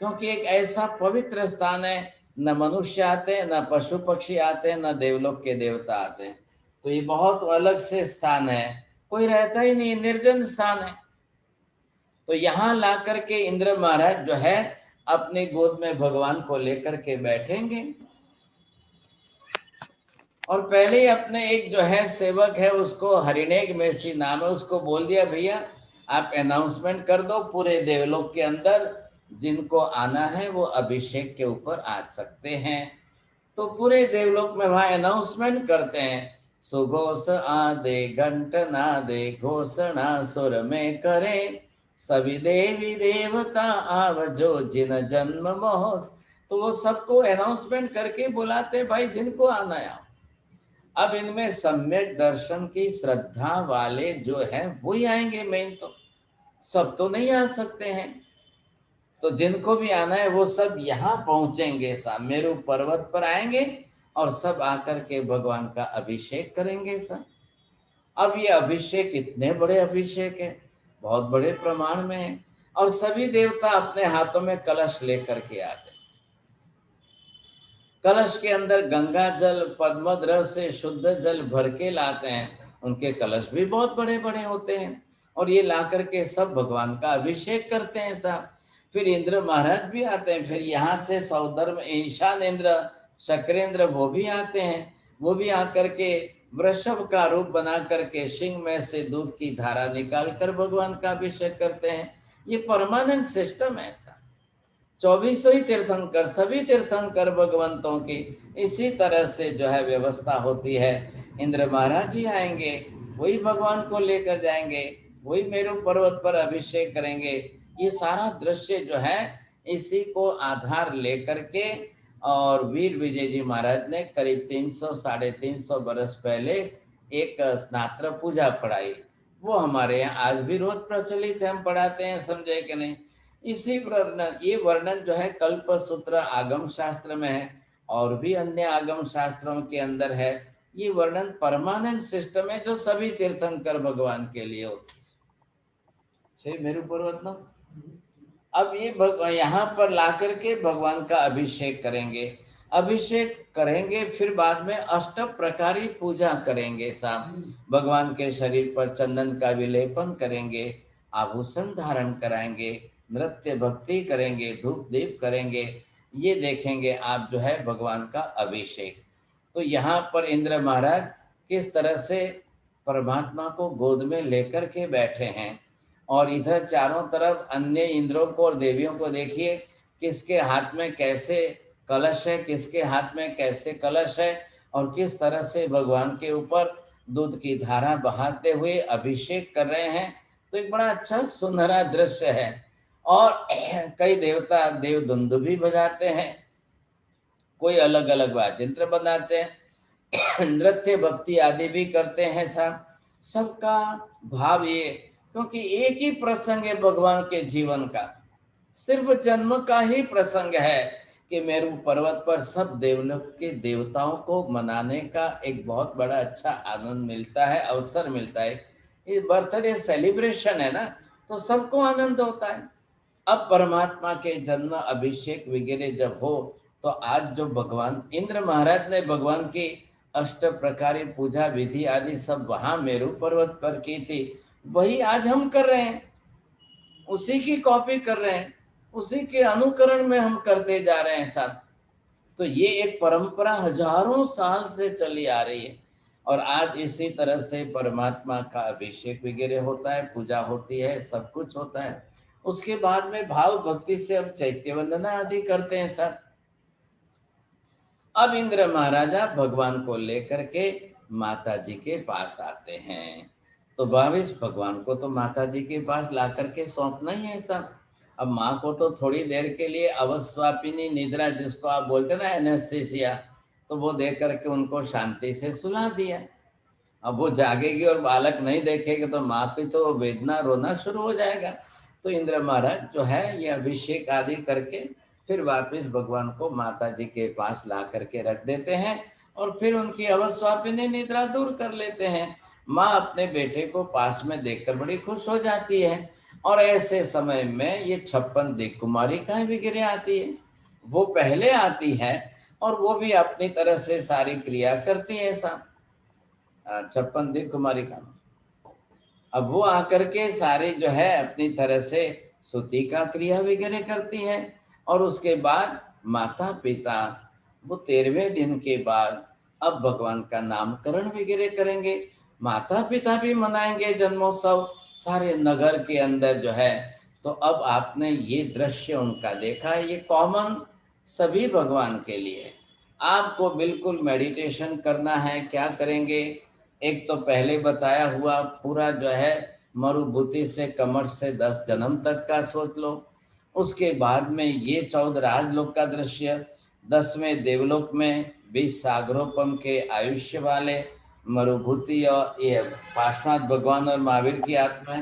क्योंकि एक ऐसा पवित्र स्थान है, न मनुष्य आते हैं, न पशु पक्षी आते हैं, न देवलोक के देवता आते हैं, तो ये बहुत अलग से स्थान है, कोई रहता ही नहीं, निर्जन स्थान है। तो यहाँ ला करके इंद्र महाराज जो है अपनी गोद में भगवान को लेकर के बैठेंगे, और पहले ही अपने एक जो है सेवक है, उसको हरिणेक मेसी नाम है, उसको बोल दिया, भैया आप अनाउंसमेंट कर दो पूरे देवलोक के अंदर, जिनको आना है वो अभिषेक के ऊपर आ सकते हैं। तो पूरे देवलोक में वहां अनाउंसमेंट करते हैं, सुघोष आदे घंट नादे घोषणा सुर में करे, सभी देवी देवता आवजो जिन जन्म महोत्सव। तो वो सबको अनाउंसमेंट करके बुलाते, भाई जिनको आना है। अब इनमें सम्यक दर्शन की श्रद्धा वाले जो है वही आएंगे, मेन तो सब तो नहीं आ सकते हैं। तो जिनको भी आना है वो सब यहाँ पहुंचेंगे, मेरु पर्वत पर आएंगे और सब आकर के भगवान का अभिषेक करेंगे सब। अब ये अभिषेक इतने बड़े अभिषेक है, बहुत बड़े प्रमाण में है, और सभी देवता अपने हाथों में कलश लेकर के आते हैं। कलश के अंदर गंगा जल पद्मद्र से शुद्ध जल भर के लाते हैं, उनके कलश भी बहुत बड़े बड़े होते हैं, और ये ला करके सब भगवान का अभिषेक करते हैं सब। फिर इंद्र महाराज भी आते हैं, फिर यहाँ से सौधर्म ईशान इंद्र शक्रेंद्र वो भी आते हैं, वो भी आकर के वृषभ का रूप बना करके सिंह में से दूध की धारा निकाल कर भगवान का अभिषेक करते हैं। ये परमानेंट सिस्टम है ऐसा। 24 ही तीर्थंकर, सभी तीर्थंकर भगवंतों की इसी तरह से जो है व्यवस्था होती है। इंद्र महाराज ही आएंगे, वही भगवान को लेकर जाएंगे, वही मेरु पर्वत पर अभिषेक करेंगे। ये सारा दृश्य जो है इसी को आधार लेकर के, और वीर विजय जी महाराज ने करीब 300-350 बरस पहले एक स्नात्र पूजा पढ़ाई, वो हमारे यहाँ आज भी रोज प्रचलित है, हम पढ़ाते हैं, समझे कि नहीं। इसी वर्णन, ये वर्णन जो है कल्प सूत्र आगम शास्त्र में है, और भी अन्य आगम शास्त्रों के अंदर है। ये वर्णन परमानेंट सिस्टम है जो सभी तीर्थंकर भगवान के लिए होती है। मेरु पर्वत न, अब ये यहाँ पर ला करके भगवान का अभिषेक करेंगे। अभिषेक करेंगे, फिर बाद में अष्ट प्रकारी पूजा करेंगे साहब। भगवान के शरीर पर चंदन का विलेपन करेंगे, आभूषण धारण कराएंगे, नृत्य भक्ति करेंगे, धूप दीप करेंगे, ये देखेंगे आप जो है भगवान का अभिषेक। तो यहाँ पर इंद्र महाराज किस तरह से परमात्मा को गोद में लेकर के बैठे हैं, और इधर चारों तरफ अन्य इंद्रों को और देवियों को देखिए, किसके हाथ में कैसे कलश है, किसके हाथ में कैसे कलश है, और किस तरह से भगवान के ऊपर दूध की धारा बहाते हुए अभिषेक कर रहे हैं। तो एक बड़ा अच्छा सुनहरा दृश्य है। और कई देवता देव दुंदुभी बजाते हैं, कोई अलग अलग वाद्यंत्र बनाते हैं, नृत्य भक्ति आदि भी करते हैं साहब। सबका भाव ये, क्योंकि एक ही प्रसंग है भगवान के जीवन का, सिर्फ जन्म का ही प्रसंग है कि मेरू पर्वत पर सब देवलोक के देवताओं को मनाने का एक बहुत बड़ा अच्छा आनंद मिलता है, अवसर मिलता है। ये बर्थडे सेलिब्रेशन है ना, तो सबको आनंद होता है। अब परमात्मा के जन्म अभिषेक वगैरह जब हो, तो आज जो भगवान इंद्र महाराज ने भगवान की अष्ट प्रकारी पूजा विधि आदि सब वहां मेरू पर्वत पर की थी, वही आज हम कर रहे हैं, उसी की कॉपी कर रहे हैं, उसी के अनुकरण में हम करते जा रहे हैं साहब। तो ये एक परंपरा हजारों साल से चली आ रही है, और आज इसी तरह से परमात्मा का अभिषेक वगैरह होता है, पूजा होती है, सब कुछ होता है। उसके बाद में भाव भक्ति से हम चैत्य वंदना आदि करते हैं सर। अब इंद्र महाराजा भगवान को लेकर के माता जी के पास आते हैं। तो भावेश भगवान को तो माता जी के पास ला करके सौंपना ही है सब। अब माँ को तो थोड़ी देर के लिए अवस्वापिनी निद्रा, जिसको आप बोलते ना एनेस्थीसिया, तो वो दे करके उनको शांति से सुला दिया। अब वो जागेगी और बालक नहीं देखेगी तो माँ की तो वेदना, रोना शुरू हो जाएगा। तो इंद्र महाराज जो है ये अभिषेक आदि करके फिर वापस भगवान को माता जी के पास ला करके रख देते हैं, और फिर उनकी अवस्वापिनी निद्रा दूर कर लेते हैं। माँ अपने बेटे को पास में देखकर बड़ी खुश हो जाती है, और ऐसे समय में ये 56 दिक् कुमारिकाएं भी गिरे आती है। वो पहले आती है और वो भी अपनी तरह से सारी क्रिया करती है साहब। 56 दिक् कुमारिका, अब वो आकर के सारे जो है अपनी तरह से स्तुति का क्रिया वगैरह करती है। और उसके बाद माता पिता वो 13वें दिन के बाद अब भगवान का नामकरण वगैरह करेंगे। माता पिता भी मनाएंगे जन्मोत्सव सारे नगर के अंदर जो है। तो अब आपने ये दृश्य उनका देखा है, ये कॉमन सभी भगवान के लिए। आपको बिल्कुल मेडिटेशन करना है। क्या करेंगे? एक तो पहले बताया हुआ पूरा जो है मरुभूति से कमर से 10 जन्म तक का सोच लो। उसके बाद में ये 14 राजलोक का दृश्य, 10वें देवलोक में 20 सागरोपम के आयुष्य वाले मरुभूति, और ये पार्श्वनाथ भगवान और महावीर की आत्मा।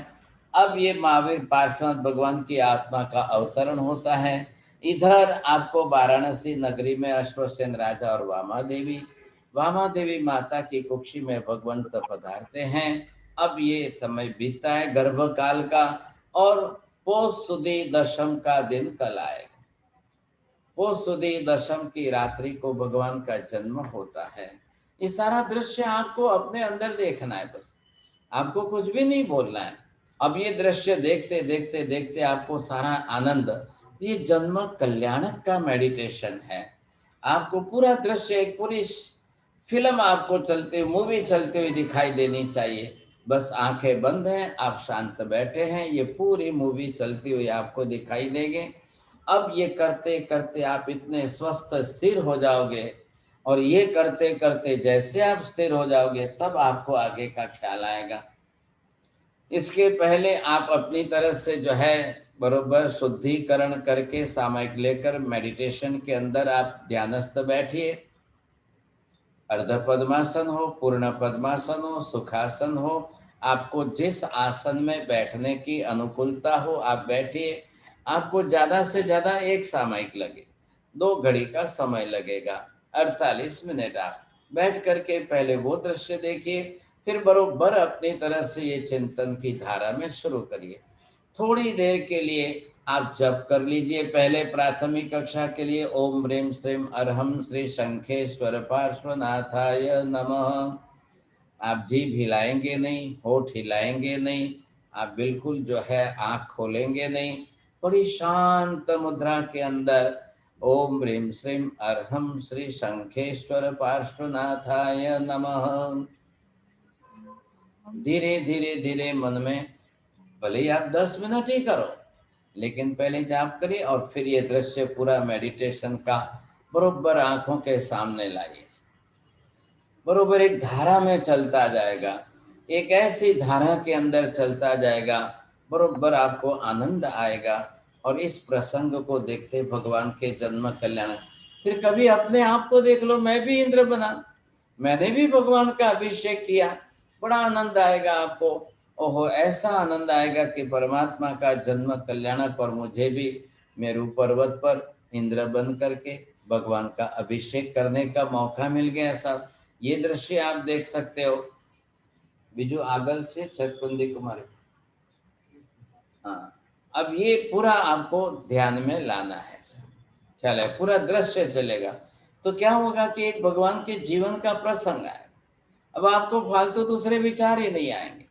अब ये महावीर पार्श्वनाथ भगवान की आत्मा का अवतरण होता है। इधर आपको वाराणसी नगरी में अश्वसेन राजा और वामा देवी माता की कुक्षी में भगवंत पधारते हैं। अब ये समय बीतता है गर्भकाल का, और पोष सुदी दशम का दिन कल आएगा। पोष सुदी दशम की रात्रि को भगवान का जन्म होता है। ये सारा दृश्य आपको अपने अंदर देखना है, बस आपको कुछ भी नहीं बोलना है। अब ये दृश्य देखते देखते देखते आपको सारा आनंद, ये जन्म कल्याणक का मेडिटेशन है। आपको पूरा दृश्य, एक पूरी फिल्म आपको चलते हुए, मूवी चलते हुए दिखाई देनी चाहिए। बस आंखें बंद हैं, आप शांत बैठे हैं, ये पूरी मूवी चलती हुई आपको दिखाई देगी। अब ये करते करते आप इतने स्वस्थ स्थिर हो जाओगे, और ये करते करते जैसे आप स्थिर हो जाओगे तब आपको आगे का ख्याल आएगा। इसके पहले आप अपनी तरफ से जो है बरोबर शुद्धिकरण करके सामयिक लेकर मेडिटेशन के अंदर आप ध्यानस्थ बैठिए। अर्ध पद्मासन हो, पूर्ण पद्मासन हो, सुखासन हो, आपको जिस आसन में बैठने की अनुकूलता हो आप बैठिए। आपको ज़्यादा से ज़्यादा 1 सामयिक लगे, 2 घड़ी का समय लगेगा, 48 मिनट आप बैठ करके पहले वो दृश्य देखिए, फिर बरोबर अपनी तरह से ये चिंतन की धारा में शुरू करिए। थोड़ी देर के लिए आप जप कर लीजिए। पहले प्राथमिक कक्षा के लिए ओम ह्रीं श्रीं अर्हं श्री शंखेश्वर पार्श्वनाथाय नमः। आप जीभ हिलाएंगे नहीं, होठ हिलाएंगे नहीं, आप बिल्कुल जो है आंख खोलेंगे नहीं। बड़ी शांत मुद्रा के अंदर ओम ह्रीं श्रीं अर्हं श्री शंखेश्वर पार्श्वनाथाय नमः। धीरे धीरे धीरे मन में, भले ही आप 10 मिनट ही करो, लेकिन पहले जाप करिए और फिर ये दृश्य पूरा मेडिटेशन का बरोबर आंखों के सामने लाइए। बरोबर एक धारा में चलता जाएगा, एक ऐसी धारा के अंदर चलता जाएगा, बरोबर आपको आनंद आएगा। और इस प्रसंग को देखते भगवान के जन्म कल्याण, फिर कभी अपने आप को देख लो, मैं भी इंद्र बना, मैंने भी भगवान का अभिषेक किया, बड़ा आनंद आएगा आपको। ओहो, ऐसा आनंद आएगा कि परमात्मा का जन्म कल्याणक और मुझे भी मेरू पर्वत पर इंद्र बन करके भगवान का अभिषेक करने का मौका मिल गया। साहब, ये दृश्य आप देख सकते हो। बिजू आगल से छकुंदी कुमारी। हाँ, अब ये पूरा आपको ध्यान में लाना है। ख्याल है, पूरा दृश्य चलेगा तो क्या होगा कि एक भगवान के जीवन का प्रसंग है। अब आपको फालतू दूसरे विचार ही नहीं आएंगे,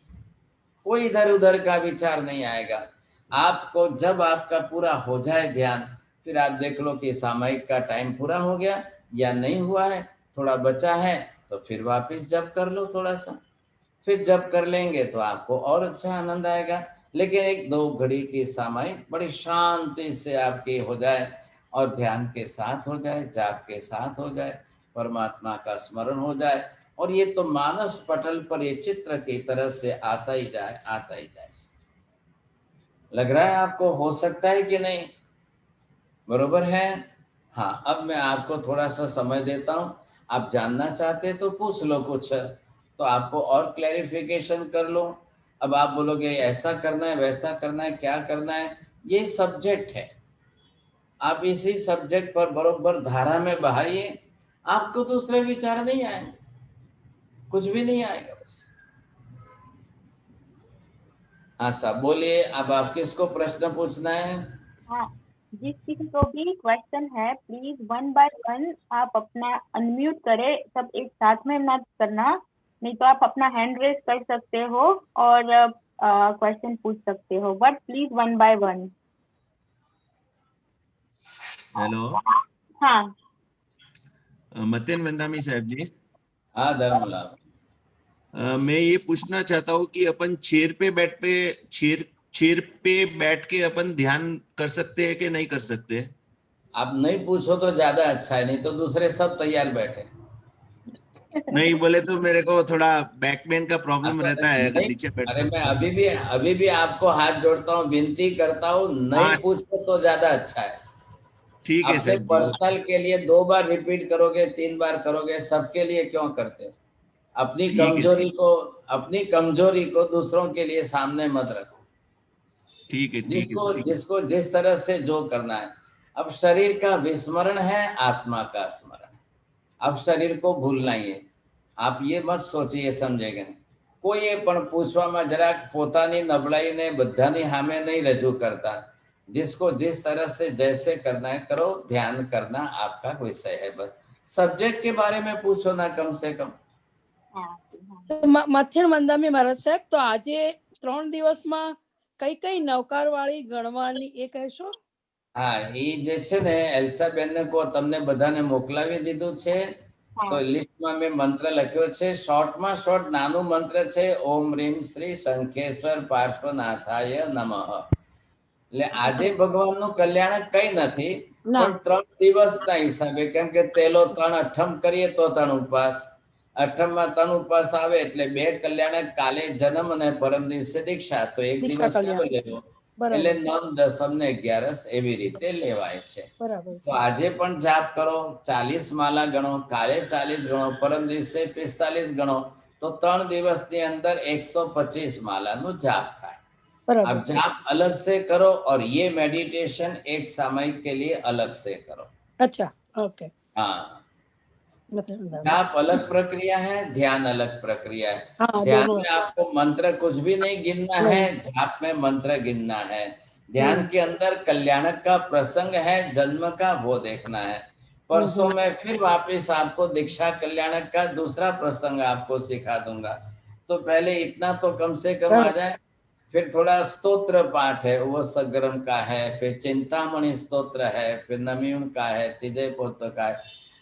कोई इधर उधर का विचार नहीं आएगा। आपको जब आपका पूरा हो जाए ध्यान, फिर आप देख लो कि सामयिक का टाइम पूरा हो गया या नहीं हुआ है, थोड़ा बचा है, तो फिर वापस जप कर लो थोड़ा सा। फिर जप कर लेंगे तो आपको और अच्छा आनंद आएगा। लेकिन 1-2 घड़ी की सामयिक बड़ी शांति से आपकी हो जाए और ध्यान के साथ हो जाए, जाप के साथ हो जाए, परमात्मा का स्मरण हो जाए, और ये तो मानस पटल पर ये चित्र की तरह से आता ही जाए, आता ही जाए। लग रहा है आपको हो सकता है कि नहीं? बरोबर है। हाँ, अब मैं आपको थोड़ा सा समय देता हूँ, आप जानना चाहते तो पूछ लो कुछ, तो आपको और क्लैरिफिकेशन कर लो। अब आप बोलोगे ऐसा करना है, वैसा करना है, क्या करना है, ये सब्जेक्ट है, आप इसी सब्जेक्ट पर बरोबर धारा में बहाइए, आपको दूसरे विचार नहीं आएंगे, कुछ भी नहीं आएगा बस। हाँ साहब बोलिए, अब आप किसको प्रश्न पूछना है? हाँ, जिस किसी को भी क्वेश्चन है, प्लीज 1 बाय 1 आप अपना अनम्यूट करें, सब एक साथ में मत करना, नहीं तो आप अपना हैंड रेस कर सकते हो और क्वेश्चन पूछ सकते हो, बट प्लीज 1 बाय 1। हेलो, हाँ, मतिन वंदामी साहब जी। हाँ धर्मलाल, मैं ये पूछना चाहता हूँ कि अपन चेयर पे बैठ के अपन ध्यान कर सकते हैं कि नहीं कर सकते? आप नहीं पूछो तो ज्यादा अच्छा है, नहीं तो दूसरे सब तैयार बैठे। नहीं बोले तो मेरे को थोड़ा बैकपेन का प्रॉब्लम रहता है अगर नहीं, नीचे अरे बैठता मैं हूँ। अभी भी आपको हाथ जोड़ता हूँ, विनती करता हूँ, नहीं हाँ पूछो तो ज्यादा अच्छा है। ठीक है अपने साहब जी। पर्सनल के लिए 2 बार रिपीट करोगे, 3 बार करोगे, सबके लिए क्यों करते हो? अपनी ठीक है कमजोरी को, अपनी कमजोरी को दूसरों के लिए सामने मत रखो। ठीक है जिसको सर। जिसको जिस तरह से जो करना है। अब शरीर का विस्मरण है, आत्मा का स्मरण। अब शरीर को भूलना ही है। आप ये मत सोचिए, समझेगा नहीं કોઈ પણ પૂછવામાં જરાક પોતાની નબળાઈને બધાની સામે नहीं રજૂ करता। जिसको जिस तरह से जैसे करना है करो, ध्यान करना आपका विषय है, बस सब्जेक्ट के बारे में पूछो ना कम से कम। મથેણ મંદામી મહારાજ સાહેબ, તો આજે 3 દિવસમાં કઈ કઈ નવકાર વાળી ગણવાની એ કહેશો? હા, એ જે છે ને એલ્સાબેન ને કો તમને બધાને મોકલાવી દીધું છે, તો લિસ્ટમાં મેં મંત્ર લખ્યો છે, શોર્ટમાં શોર્ટ નાનું મંત્ર છે, ઓમ રીમ શ્રી શંખેશ્વર પાર્શ્વનાથાય નમઃ। એટલે આજે ભગવાનનું કલ્યાણ કઈ નથી, પણ 3 દિવસના હિસાબે, કેમ કે તેલો 3 અઠમ કરીએ તો 3 ઉપવાસ, અઠમમાં 3 ઉપવાસ આવે એટલે 2 કલ્યાણક, કાલે જન્મ અને પરમ દિવસે દીક્ષા, તો 1 દિવસ કેવો લેવો, એટલે 9, 10 ને 11 એવી રીતે લેવાય છે। તો આજે પણ જાપ કરો, 40 માલા ગણો, કાલે 40 ગણો, પરમ દિવસે 45 ગણો, તો 3 દિવસની અંદર 125 માલાનું જાપ થાય। अब जाप अलग से करो और ये मेडिटेशन एक सामयिक के लिए अलग से करो। अच्छा, ओके। हाँ, जाप अलग प्रक्रिया है, ध्यान अलग प्रक्रिया है। ध्यान में आपको मंत्र कुछ भी नहीं गिनना है, जाप में मंत्र गिनना है। ध्यान के अंदर कल्याणक का प्रसंग है, जन्म का, वो देखना है। परसों मैं फिर वापस आपको दीक्षा कल्याणक का दूसरा प्रसंग आपको सिखा दूंगा। तो पहले इतना तो कम से कम आ जाए। फिर थोड़ा स्तोत्र पाठ है, वो सगरम का है, फिर चिंतामणि स्तोत्र है, फिर नमीन का है, तिजय पोत्र का है।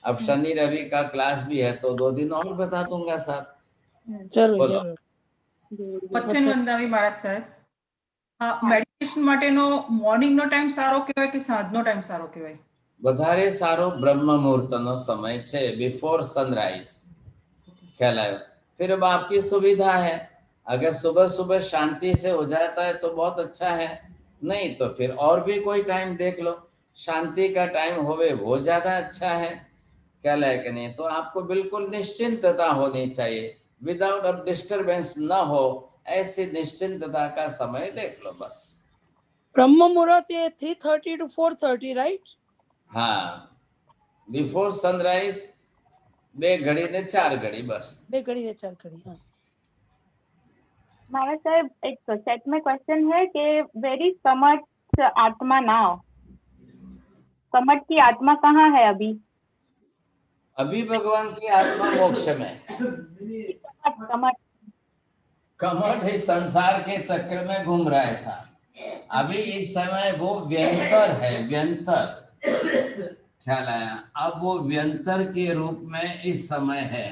अब शनि रवि का क्लास भी है, तो 2 दिन और बता दूंगा साहब। જરૂર બોલો। જરૂર પથ્થન વંદાવી મહારાજ સાહેબ, મેડિટેશન માટેનો મોર્નિંગનો ટાઈમ સારો કહેવાય કે સાંજનો ટાઈમ સારો કહેવાય? વધારે સારો બ્રહ્મ મુહૂર્તનો સમય છે, बिफोर सनराइज। ख्याल आयो? फिर अब आपकी सुविधा है, अगर सुबह सुबह शांति से हो जाता है तो बहुत अच्छा है, नहीं तो फिर और भी कोई टाइम देख लो। शांति का टाइम होवे वो ज्यादा अच्छा है, ख्याल है कि नहीं? तो आपको बिल्कुल निश्चिंतता होनी चाहिए, विदाउट अब डिस्टरबेंस न हो, ऐसी निश्चिंतता का समय देख लो बस। બ્રહ્મ મુહૂર્ત એ 3:30 to 4:30 રાઈટ? हाँ, बिफोर सनराइज 2 घड़ी ने 4 घड़ी बस। 2 ઘડી ને 4 ઘડી। હા महाराज साहब, एक सेट में क्वेश्चन है कि वेर इज कमठ आत्मा नाउ? कमठ की आत्मा कहाँ है अभी? अभी भगवान की आत्मा मोक्ष में। कमठ कमठ इस संसार के चक्र में घूम रहा है साहब। अभी इस समय वो व्यंतर है, व्यंतर, ख्याल आया? अब वो व्यंतर के रूप में इस समय है।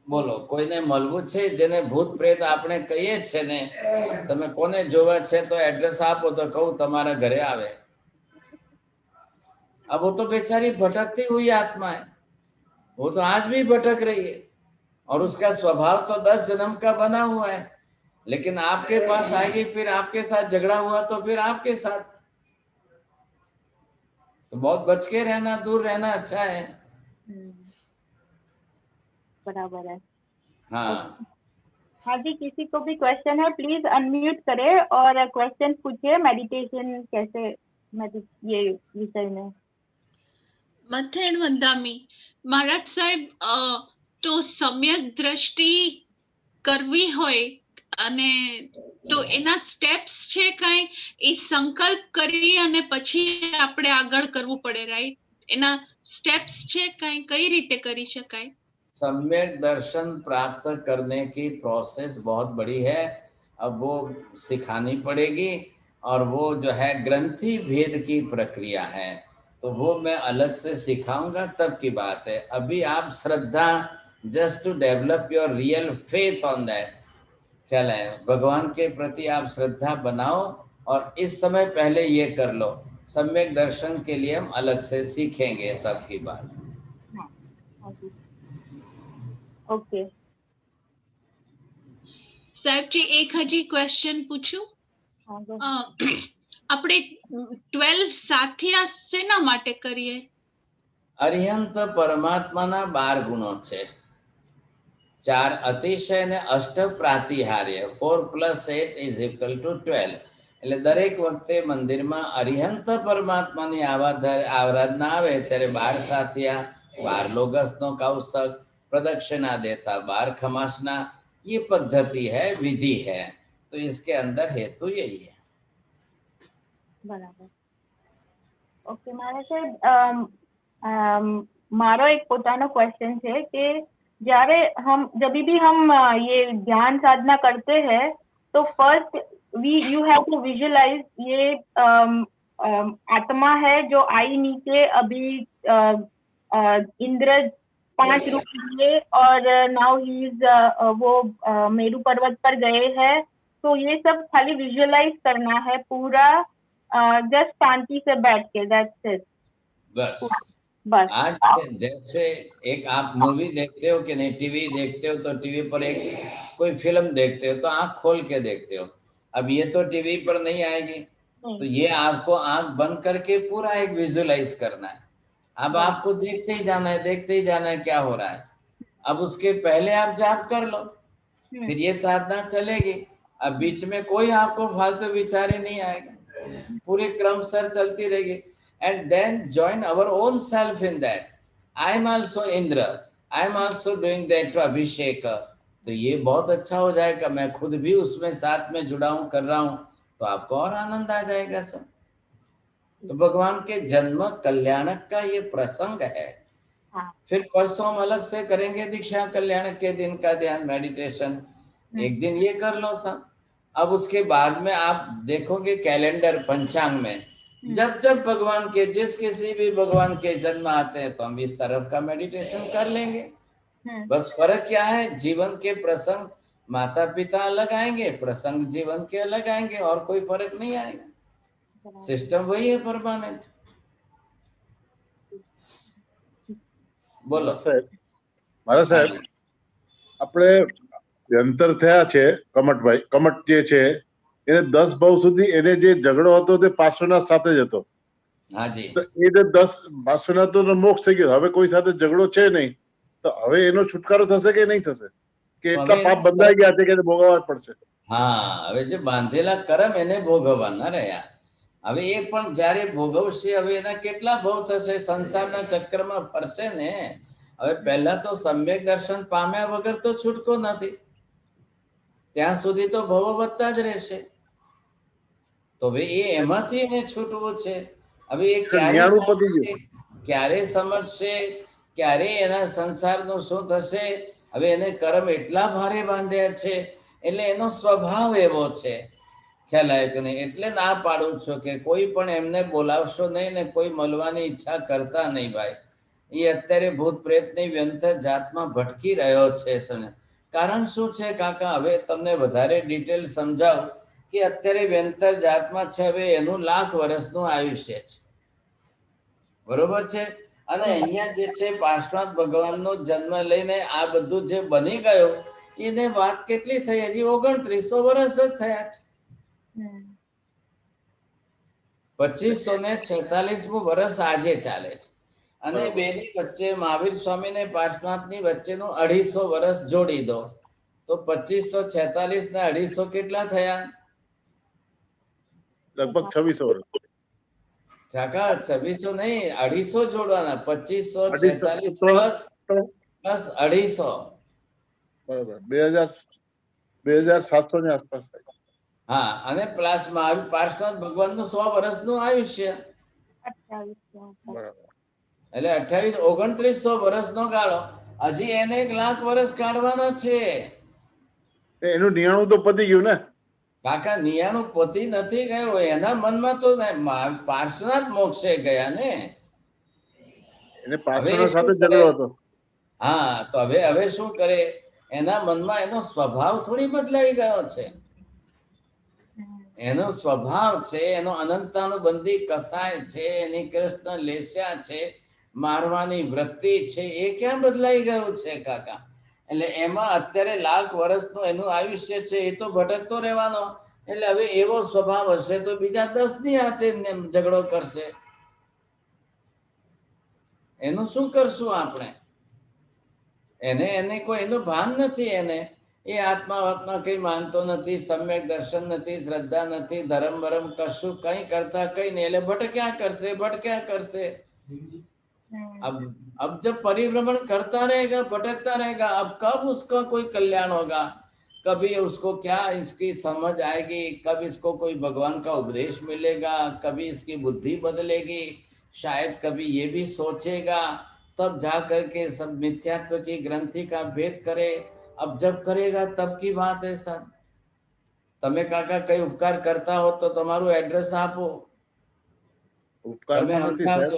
बोलो, कोઈને મળવું છે જેને ભૂત પ્રેત આપણે કહીએ છે ને, તમે કોને જોવા છે તો એડ્રેસ આપો તો કહું તમારા ઘરે આવે। अब वो तो बेचारी भटकती हुई आत्मा है, वो तो आज भी भटक रही है, और उसका स्वभाव तो 10 जन्म का बना हुआ है। लेकिन आपके पास आएगी, फिर आपके साथ झगड़ा हुआ तो फिर आपके साथ। तो बहुत बच के रहना, दूर रहना अच्छा है। बराबर है। हाँ हाँ जी, किसी को भी क्वेश्चन है प्लीज अनम्यूट करे और क्वेश्चन पूछिए, मेडिटेशन कैसे ये विषय में। મથેણ વંદામી મહારાજ સાહેબ, તો સમ્યક દ્રષ્ટિ કરવી હોય અને તો એના સ્ટેપ્સ છે કઈ? એ સંકલ્પ કરી અને પછી આપણે આગળ કરવું પડે, રાઈટ? એના સ્ટેપ્સ છે કઈ? કઈ રીતે કરી શકાય? सम्यक दर्शन प्राप्त करने की प्रोसेस बहुत बड़ी है, अब वो सिखानी पड़ेगी, और वो जो है ग्रंथि भेद की प्रक्रिया है, तो वो मैं अलग से सिखाऊंगा, तब की बात है। अभी आप श्रद्धा, just to develop your real faith on that, ख्याल है? भगवान के प्रति आप श्रद्धा बनाओ, और इस समय पहले ये कर लो। सम्यक दर्शन के लिए हम अलग से सीखेंगे, तब की बात। ओके સાહેબજી, એક હજી ક્વેશ્ચન પૂછું? આપણે 12 સાથિયા શેના માટે કરીએ? અરિહંત પરમાત્માના 12 ગુણો છે, 4 અતિશય ને અષ્ટ પ્રાતિહાર્ય, 4 + 8 = 12। એટલે દરેક વખતે મંદિરમાં અરિહંત પરમાત્માની આરાધના આવે ત્યારે 12 સાથિયા, 12 લોગસનો કૌશક, प्रदक्षिणा देता, 12 खमासना, ये पद्धति है, विधि है। तो इसके अंदर हेतु यही है। बराबर। ओके महाराज साहब, मारो एक પોતાનો क्वेश्चन છે કે જ્યારે जब भी हम ये ध्यान साधना करते हैं तो first you have to visualise ये आत्मा है जो आई नीचे अभी इंद्र 5 रूप लिए और नाउ ही इज वो मेरू पर्वत पर गए हैं। तो ये सब खाली विजुअलाइज करना है पूरा, जस्ट शांति से बैठ के, दैट्स इट। बस आज जैसे एक आप मूवी देखते हो कि नहीं, टीवी देखते हो तो टीवी पर एक कोई फिल्म देखते हो तो आंख खोल के देखते हो। अब ये तो टीवी पर नहीं आएगी, तो ये आपको आंख बंद करके पूरा एक विजुअलाइज करना है। अब आपको देखते ही जाना है, देखते ही जाना है क्या हो रहा है। अब उसके पहले आप जाप कर लो, फिर ये साधना चलेगी। अब बीच में कोई आपको फालतू विचार ही नहीं आएगा, पूरी क्रमशः चलती रहेगी। And then join our own self in that, I am also Indra, I am also doing that Abhishek. तो ये बहुत अच्छा हो जाएगा, मैं खुद भी उसमें साथ में जुड़ा हूँ, कर रहा हूँ, तो तो आपको और आनंद आ जाएगा सर। तो भगवान के जन्म कल्याणक का ये प्रसंग है। हाँ। फिर परसों हम अलग से करेंगे दीक्षा कल्याणक के दिन का ध्यान मेडिटेशन। एक दिन ये कर लो सर। अब उसके बाद में आप देखोगे कैलेंडर पंचांग में जब जब भगवान के जिस किसी भी भगवान के जन्म आते हैं तो हम इस तरफ का मेडिटेशन कर लेंगे। बस फर्क क्या है, जीवन के प्रसंग माता पिता अलग आएंगे, प्रसंग जीवन के अलग आएंगे, और कोई फर्क नहीं आएगा। सिस्टम वही है परमानेंट। બોલો સાહેબ, મારા સાહેબ આપણે વ્યંતર થયા છે કમટભાઈ, કમટ જે છે એને 10 ભાવ સુધી એને જે ઝઘડો હતો તે પાર્શ્વનાથ સાથે જ હતો. હાજી, તો એ જે 10 પાર્શ્વનાથ તો મોક્ષ થઈ ગયો, હવે કોઈ સાથે ઝઘડો છે નહીં, તો હવે એનો છુટકારો થશે કે નહીં થશે, કે એટલા પાપ બંધાઈ ગયા છે કે એને ભોગવવા જ પડશે? હા, હવે જે બાંધેલા કરમ એને ભોગવવાના રહ્યા. હવે એ પણ જ્યારે ભોગવશે, હવે એના કેટલા ભવ થશે, સંસારના ચક્રમાં ફરશે ને. હવે પહેલા તો સમ્યક દર્શન પામ્યા વગર તો છૂટકો નથી, ત્યાં સુધી તો ભવો વધતા જ રહેશે. તો હવે એ એમાંથી એને છૂટવું છે. હવે એ ક્યારે સમજશે, ક્યારે એના સંસારનું શું થશે? હવે એને કર્મ એટલા ભારે બાંધ્યા છે, એટલે એનો સ્વભાવ એવો છે, ખ્યાલ આવ્યો કે નહીં? એટલે ના પાડું છું કે કોઈ પણ એમને બોલાવશો નહીં ને કોઈ મળવાની ઈચ્છા કરતા નહીં ભાઈ. એ અત્યારે ભૂત પ્રેતની વ્યંતર જાતમાં ભટકી રહ્યો છે. કારણ શું છે કાકા? હવે તમને વધારે ડિટેલ સમજાવું કે અત્યારે વ્યંતર જાતમાં છે, હવે એનું 1,00,000 વર્ષનું આયુષ્ય છે, બરોબર છે? અને અહીંયા જે છે પાર્શ્વનાથ ભગવાનનો જન્મ લઈને આ બધું જે બની ગયું, એને વાત કેટલી થઈ? હજી 2900 વર્ષ જ થયા છે. 2546મું વર્ષ આજે ચાલે છે. અને બેની વચ્ચે મહાવીર સ્વામી ને પાર્શ્વનાથ ની વચ્ચેનું 250 વર્ષ જોડી દો તો 2546 ને 250 કેટલા થયા? લગભગ 2600 વર્ષ. કાકા 2600 નહીં, 250 જોડવાના. 2546 પ્લસ 250. બરાબર 2700 ની આસપાસ થાય. હા, અને પ્લસ મહાવીર પાર્શ્વનાથ ભગવાન નું 100 વર્ષનું આયુષ્ય, બરાબર. એટલે 2900 વર્ષનો ગાળો. હજી એને 1,00,000 વર્ષ કાઢવાના છે. એનું 99 તો પતી ગયું ને કાકા? 99 પતિ નથી ગયો, એના મનમાં તો પાર્શ્વનાથ મોક્ષે ગયા ને. એને પાર્શ્વનાથ સાથે ઝઘડો હતો. હા, તો હવે શું કરે? એના મનમાં એનો સ્વભાવ થોડી બદલાઈ ગયો છે. એનો સ્વભાવ છે, એનો અનંતાનુબંધી કસાય છે, એની કૃષ્ણ લેસ્યા છે, મારવાની વૃત્તિ છે, એ ક્યાં બદલાઈ ગયું છે કાકા? એટલે એમાં અત્યારે 1,00,000 વર્ષનું એનું આયુષ્ય છે, એ તો ભટકતો રહેવાનો. એટલે હવે એવો સ્વભાવ હશે તો બીજા 10 ની હાથે ઝઘડો કરશે. એનું શું કરશું આપણે? એને કોઈ એનું ભાન નથી. એને એ આત્મા કઈ માનતો નથી, સમ્યક દર્શન નથી, શ્રદ્ધા નથી, ધર્મ વરમ કશું કઈ કરતા કઈ નહીં, એટલે ભટક્યા કરશે. अब जब परिभ्रमण करता रहेगा, भटकता रहेगा, अब कब उसका कोई कल्याण होगा? कभी उसको क्या इसकी समझ आएगी? कब इसको कोई भगवान का उपदेश मिलेगा? कभी इसकी बुद्धि बदलेगी? शायद कभी ये भी सोचेगा, तब जा करके सब मिथ्यात्व की ग्रंथि का भेद करे. अब जब करेगा तब की बात है साहब. તમે કાકા કઈ ઉપકાર કરતા હો તો તમારું એડ્રેસ આપો. ઉપકાર નથી સાહેબ.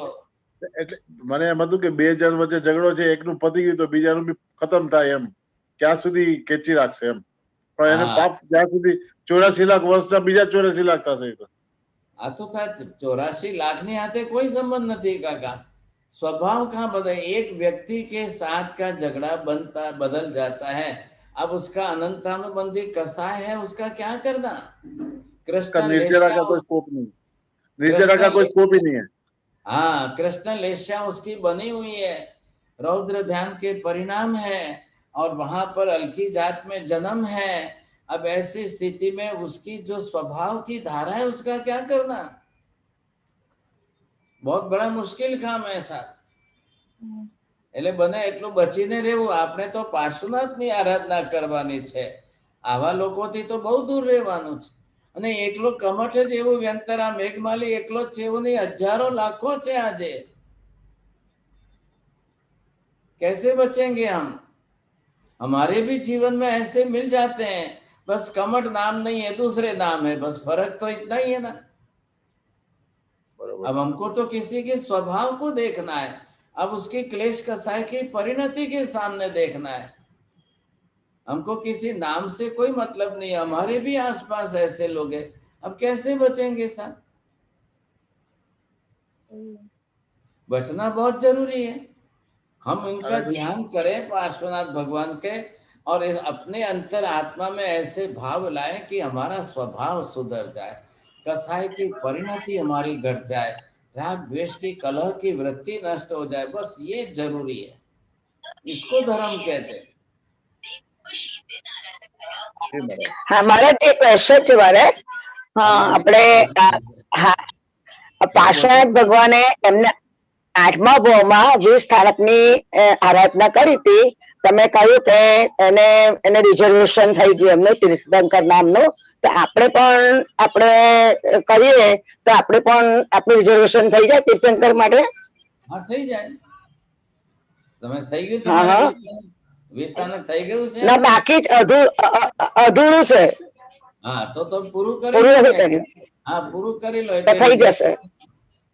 એટલે મને એમ હતું કે 2 જણ વચ્ચે ઝઘડો છે, એકનું પતી ગયું તો બીજાનું બી ખતમ થાય, એમ ક્યાં સુધી ખેંચી રાખશે એમ. પણ એને પાપ જ્યાં સુધી 84 લાખ વર્ષના બીજા 84 લાખ થશે. તો આ તો થાય 84 लाख ની હાથે કોઈ સંબંધ નથી કાકા. स्वभाव कहाँ बदल? एक व्यक्ति के साथ का झगड़ा बदल जाता है. अब उसका अनंतानुबंधी कसाय है, उसका क्या करना? कृष्ण निर्जरा का कोई स्कोप नहीं, निर्जरा का कोई स्कोप ही नहीं है. हाँ, कृष्ण लेस्या उसकी बनी हुई है, रौद्र ध्यान के परिणाम है, और वहां पर अलकी जात में जन्म है. अब ऐसी स्थिति में उसकी जो स्वभाव की धारा है, उसका क्या करना? बहुत बड़ा मुश्किल काम है साहब. એટલે બને એટલું બચીને રહેવું. આપણે તો પાર્શ્વનાથની આરાધના કરવાની છે. આવા લોકોથી તો બહુ દૂર રહેવાનું છે. અને એકલો કમઠ જ એવું વ્યંતરા મેઘમાલી એકલો જ છે એવું નહીં, હજારો લાખો છે આજે. कैसे बचेंगे हम? हमारे भी जीवन में ऐसे मिल जाते हैं, बस कमठ नाम नहीं है, दूसरे नाम है, बस फर्क तो इतना ही है ना. अब हमको तो किसी के स्वभाव को देखना है, अब उसकी क्लेश कसाय की परिणति के सामने देखना है. हमको किसी नाम से कोई मतलब नहीं. हमारे भी आसपास ऐसे लोग हैं, अब कैसे बचेंगे साहब? बचना बहुत जरूरी है. हम इनका ध्यान करें पार्श्वनाथ भगवान के, और अपने अंतर आत्मा में ऐसे भाव लाएं कि हमारा स्वभाव सुधर जाए, कसाय की परिणति हमारी घट जाए, राग द्वेष की कलह की वृत्ति नष्ट हो जाए. बस ये जरूरी है, इसको धर्म कहते हैं. હા મારા જે ક્વેશ્ચન છે મારે આપણે પાર્શ્વનાથ ભગવાને એમના 8મા ભાવમાં 20 સ્થાનકની આરાધના કરી હતી. તમે કહ્યું કે એને રિઝર્વેશન થઈ ગયું એમનું તીર્થંકર નામનું, તો આપણે કરીએ તો આપણે પણ આપણું રિઝર્વેશન થઈ જાય તીર્થંકર માટે? હા થઈ જાય. તમે થઈ ગયું? તમારે 20 સ્થાનક થઈ ગયું છે? ના બાકી જ અધૂરું છે. હા તો પૂરું કરી પૂરું નથી કર્યું. હા પૂરું કરી લો તો થઈ જશે.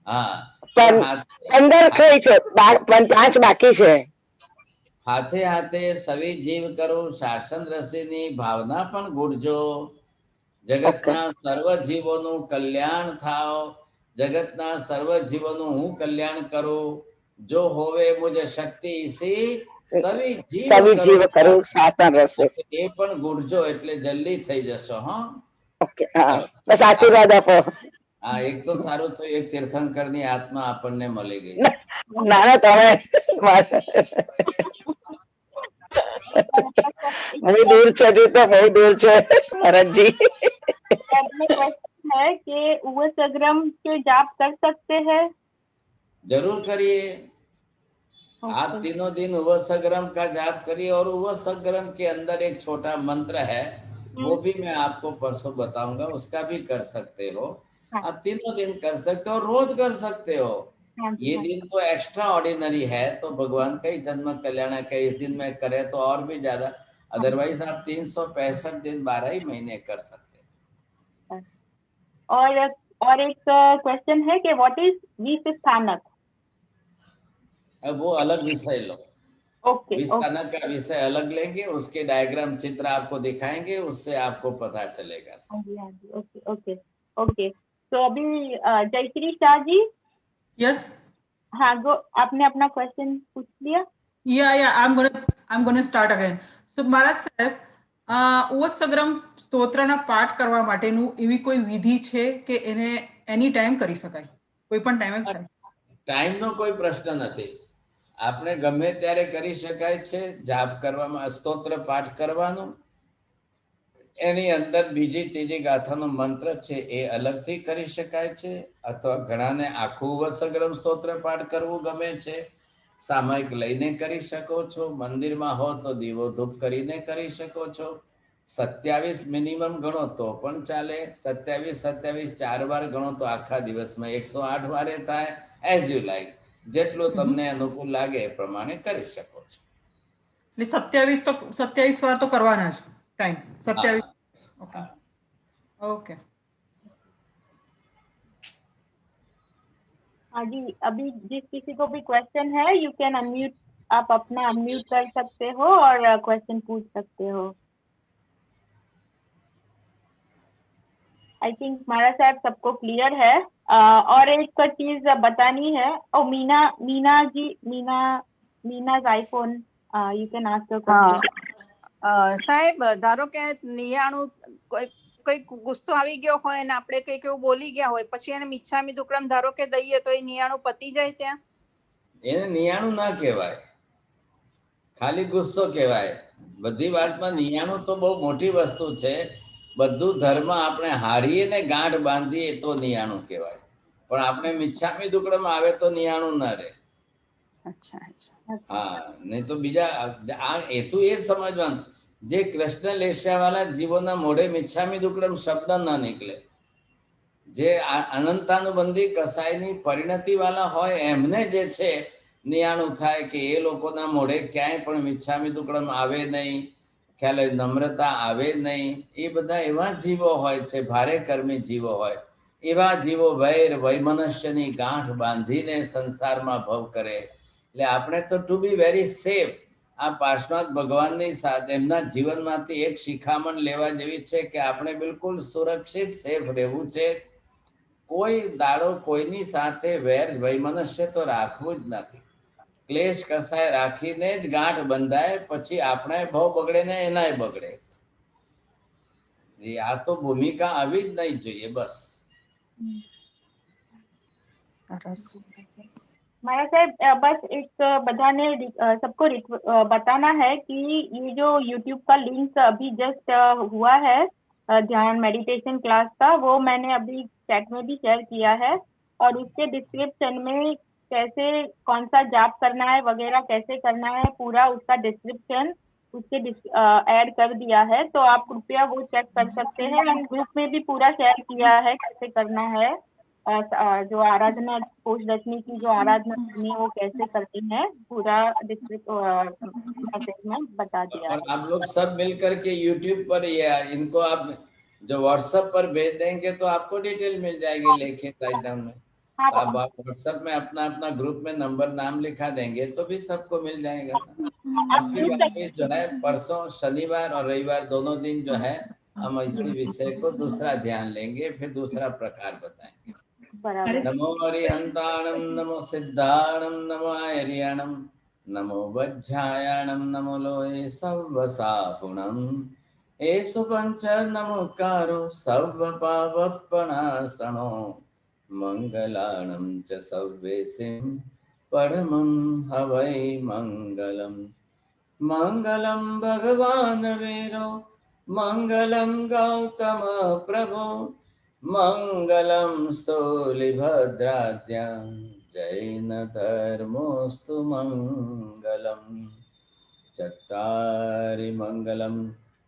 હા 15 થઈ છે, 5 બાકી છે. હાથે હાથે સવી જીવ કરો શાસન રસીની ભાવના પણ ગુડજો. જગતના સર્વ જીવોનું કલ્યાણ થાવ, જગતના સર્વ જીવોનું હું કલ્યાણ કરું. જો હોવે મુજ શક્તિ સી સવી જીવ કરું શાસન રસે. એ પણ ગુડજો એટલે જલ્દી થઈ જશો. હા ઓકે, હા બસ આશીર્વાદ આપો. હા એક તો સારું થયું, એક તીર્થંકરની આત્મા આપણને મળી ગઈ. ના ના તમે બહુ दूर છે, जी तो बहुत दूर છે भरत जी. है कि उवसग्रम के जाप कर सकते हैं? जरूर करिए. आप तीनों दिन उवसग्रम का जाप करिए, और उवसग्रम के अंदर एक छोटा मंत्र है, वो भी मैं आपको परसों बताऊंगा, उसका भी कर सकते हो. आप तीनों दिन कर सकते हो, रोज कर सकते हो. ये दिन तो एक्स्ट्रा ऑर्डिनरी है, तो भगवान का ही जन्म कल्याण का इस दिन में करे तो और भी ज्यादा. अदरवाइज आप 365 दिन 12 ही महीने कर सकते हैं. और एक क्वेश्चन है कि व्हाट इज 20 स्थानक? अब वो अलग विषय लो. ओके, 20 स्थानक का विषय अलग लेंगे, उसके डायग्राम चित्र आपको दिखाएंगे, उससे आपको पता चलेगा. Okay okay okay. तो अभी जयश्री शाह जी. यस. हाँ गो, आपने अपना क्वेश्चन पूछ लिया? Yeah, I'm gonna start again. So મહારાજ સાહેબ, ઉવસગ્રમ સ્તોત્રના પાઠ કરવા માટેનું એવી કોઈ વિધિ છે કે એને એની ટાઈમ કરી શકાય? કોઈ પણ ટાઈમે થાય? ટાઈમનો કોઈ પ્રશ્ન નથી. આપણે ગમે ત્યારે કરી શકાય છે. જાપ કરવામાં, સ્તોત્ર પાઠ કરવાનું, એની અંદર બીજી ત્રીજી ગાથાનો મંત્ર છે એ અલગથી કરી શકાય છે, અથવા ઘણાને આખું ઉવસગ્રમ સ્તોત્ર પાઠ કરવું ગમે છે, સામયિક લઈને કરી શકો છો. મંદિરમાં હો તો દીવો ધૂપ કરીને કરી શકો છો. 27 મિનિમમ ગણો તો પણ ચાલે. 27 4 વાર ગણો તો આખા દિવસમાં 108 વારે થાય. એઝ યુ લાઈક, જેટલું તમને અનુકૂળ લાગે એ પ્રમાણે કરી શકો છો. 27 વાર તો કરવાના જ ટાઈમ. 27. Okay okay. हाँ जी, अभी जिस किसी को भी क्वेश्चन है, यू कैन अनम्यूट, आप अपना अनम्यूट कर सकते हो और क्वेश्चन पूछ सकते हो. आई थिंक महाराज साहब सबको क्लियर है. और एक चीज बतानी है. और Meena ji, Meena's iPhone, you can ask a question. સાહેબ ધારો કે નિયાણું કોઈ ગુસ્સો આવી ગયો હોય ને આપણે કઈક એવું બોલી ગયા હોય, પછી એને મિચ્છામી દુક્કડમ ધારો કે દઈએ તો એ નિયાણું પતી જાય ત્યાં? એને નિયાણું ના કહેવાય, ખાલી ગુસ્સો કહેવાય. બધી વાતમાં નિયાણું તો બહુ મોટી વસ્તુ છે. બધું ધર્મ આપણે હારીએ ને ગાંઠ બાંધીએ તો નિયાણું કહેવાય, પણ આપણે મિચ્છામી દુક્કડમ આવે તો નિયાણું ના રહે. અચ્છા અચ્છા. હા, નહીં તો બીજા આ હેતુ એ સમજવાનું જે કૃષ્ણ લેસ્યાવાળા જીવોના મોઢે મિચ્છામી દુક્કડમ શબ્દ ન નીકળે, જે અનંતાનુબંધી કસાયની પરિણતિ વાળા હોય એમને જે છે નિયાણું થાય કે એ લોકોના મોઢે ક્યાંય પણ મિચ્છામી દુક્કડમ આવે નહીં, ખ્યાલ હોય નમ્રતા આવે નહીં. એ બધા એવા જીવો હોય છે, ભારે કર્મી જીવો હોય. એવા જીવો વૈર વૈમનસ્યની ગાંઠ બાંધીને સંસારમાં ભવ કરે. એટલે આપણે તો ટુ બી વેરી સેફ આ પાર્શ્વનાથ ભગવાનની સાથે એમના જીવનમાંથી એક શિખામણ લેવા જેવી છે કે આપણે બિલકુલ સુરક્ષિત સેફ રહેવું છે. કોઈ દાડો કોઈની સાથે વેર વૈમનસ્ય તો રાખવું જ નથી. ક્લેશ કસાય રાખીને જ ગાંઠ બંધાય, પછી આપણે ભાવ બગડે ને એનાય બગડે. આ તો ભૂમિકા આવી જ નહીં જોઈએ. બસ महाराज साहब बस एक बधाने सबको बताना है कि ये जो YouTube का लिंक अभी जस्ट हुआ है ध्यान मेडिटेशन क्लास का, वो मैंने अभी चैट में भी शेयर किया है और उसके डिस्क्रिप्शन में कैसे कौन सा जाप करना है वगैरह कैसे करना है पूरा उसका डिस्क्रिप्शन उसके ऐड कर दिया है, तो आप कृपया वो चेक कर सकते हैं। हम ग्रुप में भी पूरा शेयर किया है कैसे करना है, जो आराधना कोष दशमी की जो आराधना करनी है वो कैसे करते हैं पूरा मैसेज में बता दिया। और आप लोग सब मिलकर के YouTube पर ये इनको आप जो WhatsApp पर भेज देंगे तो आपको डिटेल मिल जाएगी लिखित राइट डाउन में। तो आप WhatsApp में अपना अपना ग्रुप में नंबर नाम लिखा देंगे तो भी सबको मिल जाएगा। फिर वापिस जो है परसों शनिवार और रविवार दोनों दिन जो है हम इसी विषय को दूसरा ध्यान लेंगे, फिर दूसरा प्रकार बताएंगे। नमो अरिहंताणम नमो सिद्धाणम नमो आर्याणम नमो वज्रायाणम नमो लोये सव्वसापुणम एषु पंच नमोकारो सव्वपावपनाशनो मंगलाणं च सव्वेसिं परमं हवै मंगलम। मंगलम भगवान वीरो मंगलम गौतम प्रभो मंगलम स्थूलिभद्राद्या जैन धर्मोस्तु मंगलम। चत्तारि मंगलम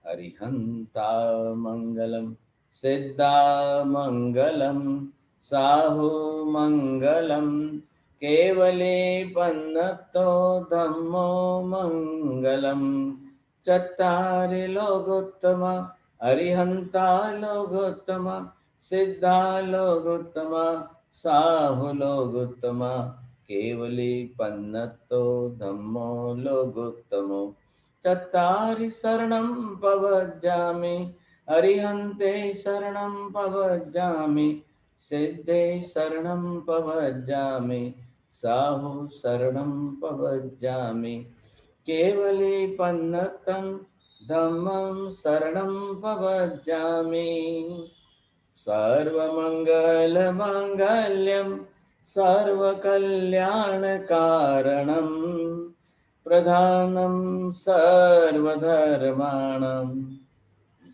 अरिहंता मंगलम सिद्धा मंगलम साहु मंगलम केवले पन्नतो धम्मो मंगलम। चत्तारि लोकोत्तमा अरिहंता लोकोत्तमा सिद्धा लोकोत्तमा साहु लोकोत्तमा केवली पन्नतो धम्मो लोकोत्तमो। चत्तारि शरणं पवज्जामि अरिहन्ते शरणं पवज्जामि सिद्धे शरणं पवज्जामि साहु शरणं पवज्जामि केवली पन्नतं धम्मं शरणं पवज्जामि। सर्वमंगलमांगल्यं सर्वकल्याणकारणं प्रधानं सर्वधर्माणां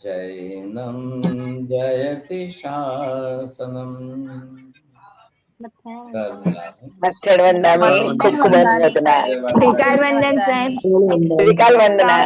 जैनं जयति शासनम्। मत्थेड़ वंदना खूब खूब वंदना। त्रिकाल वंदन साहब। त्रिकाल वंदना।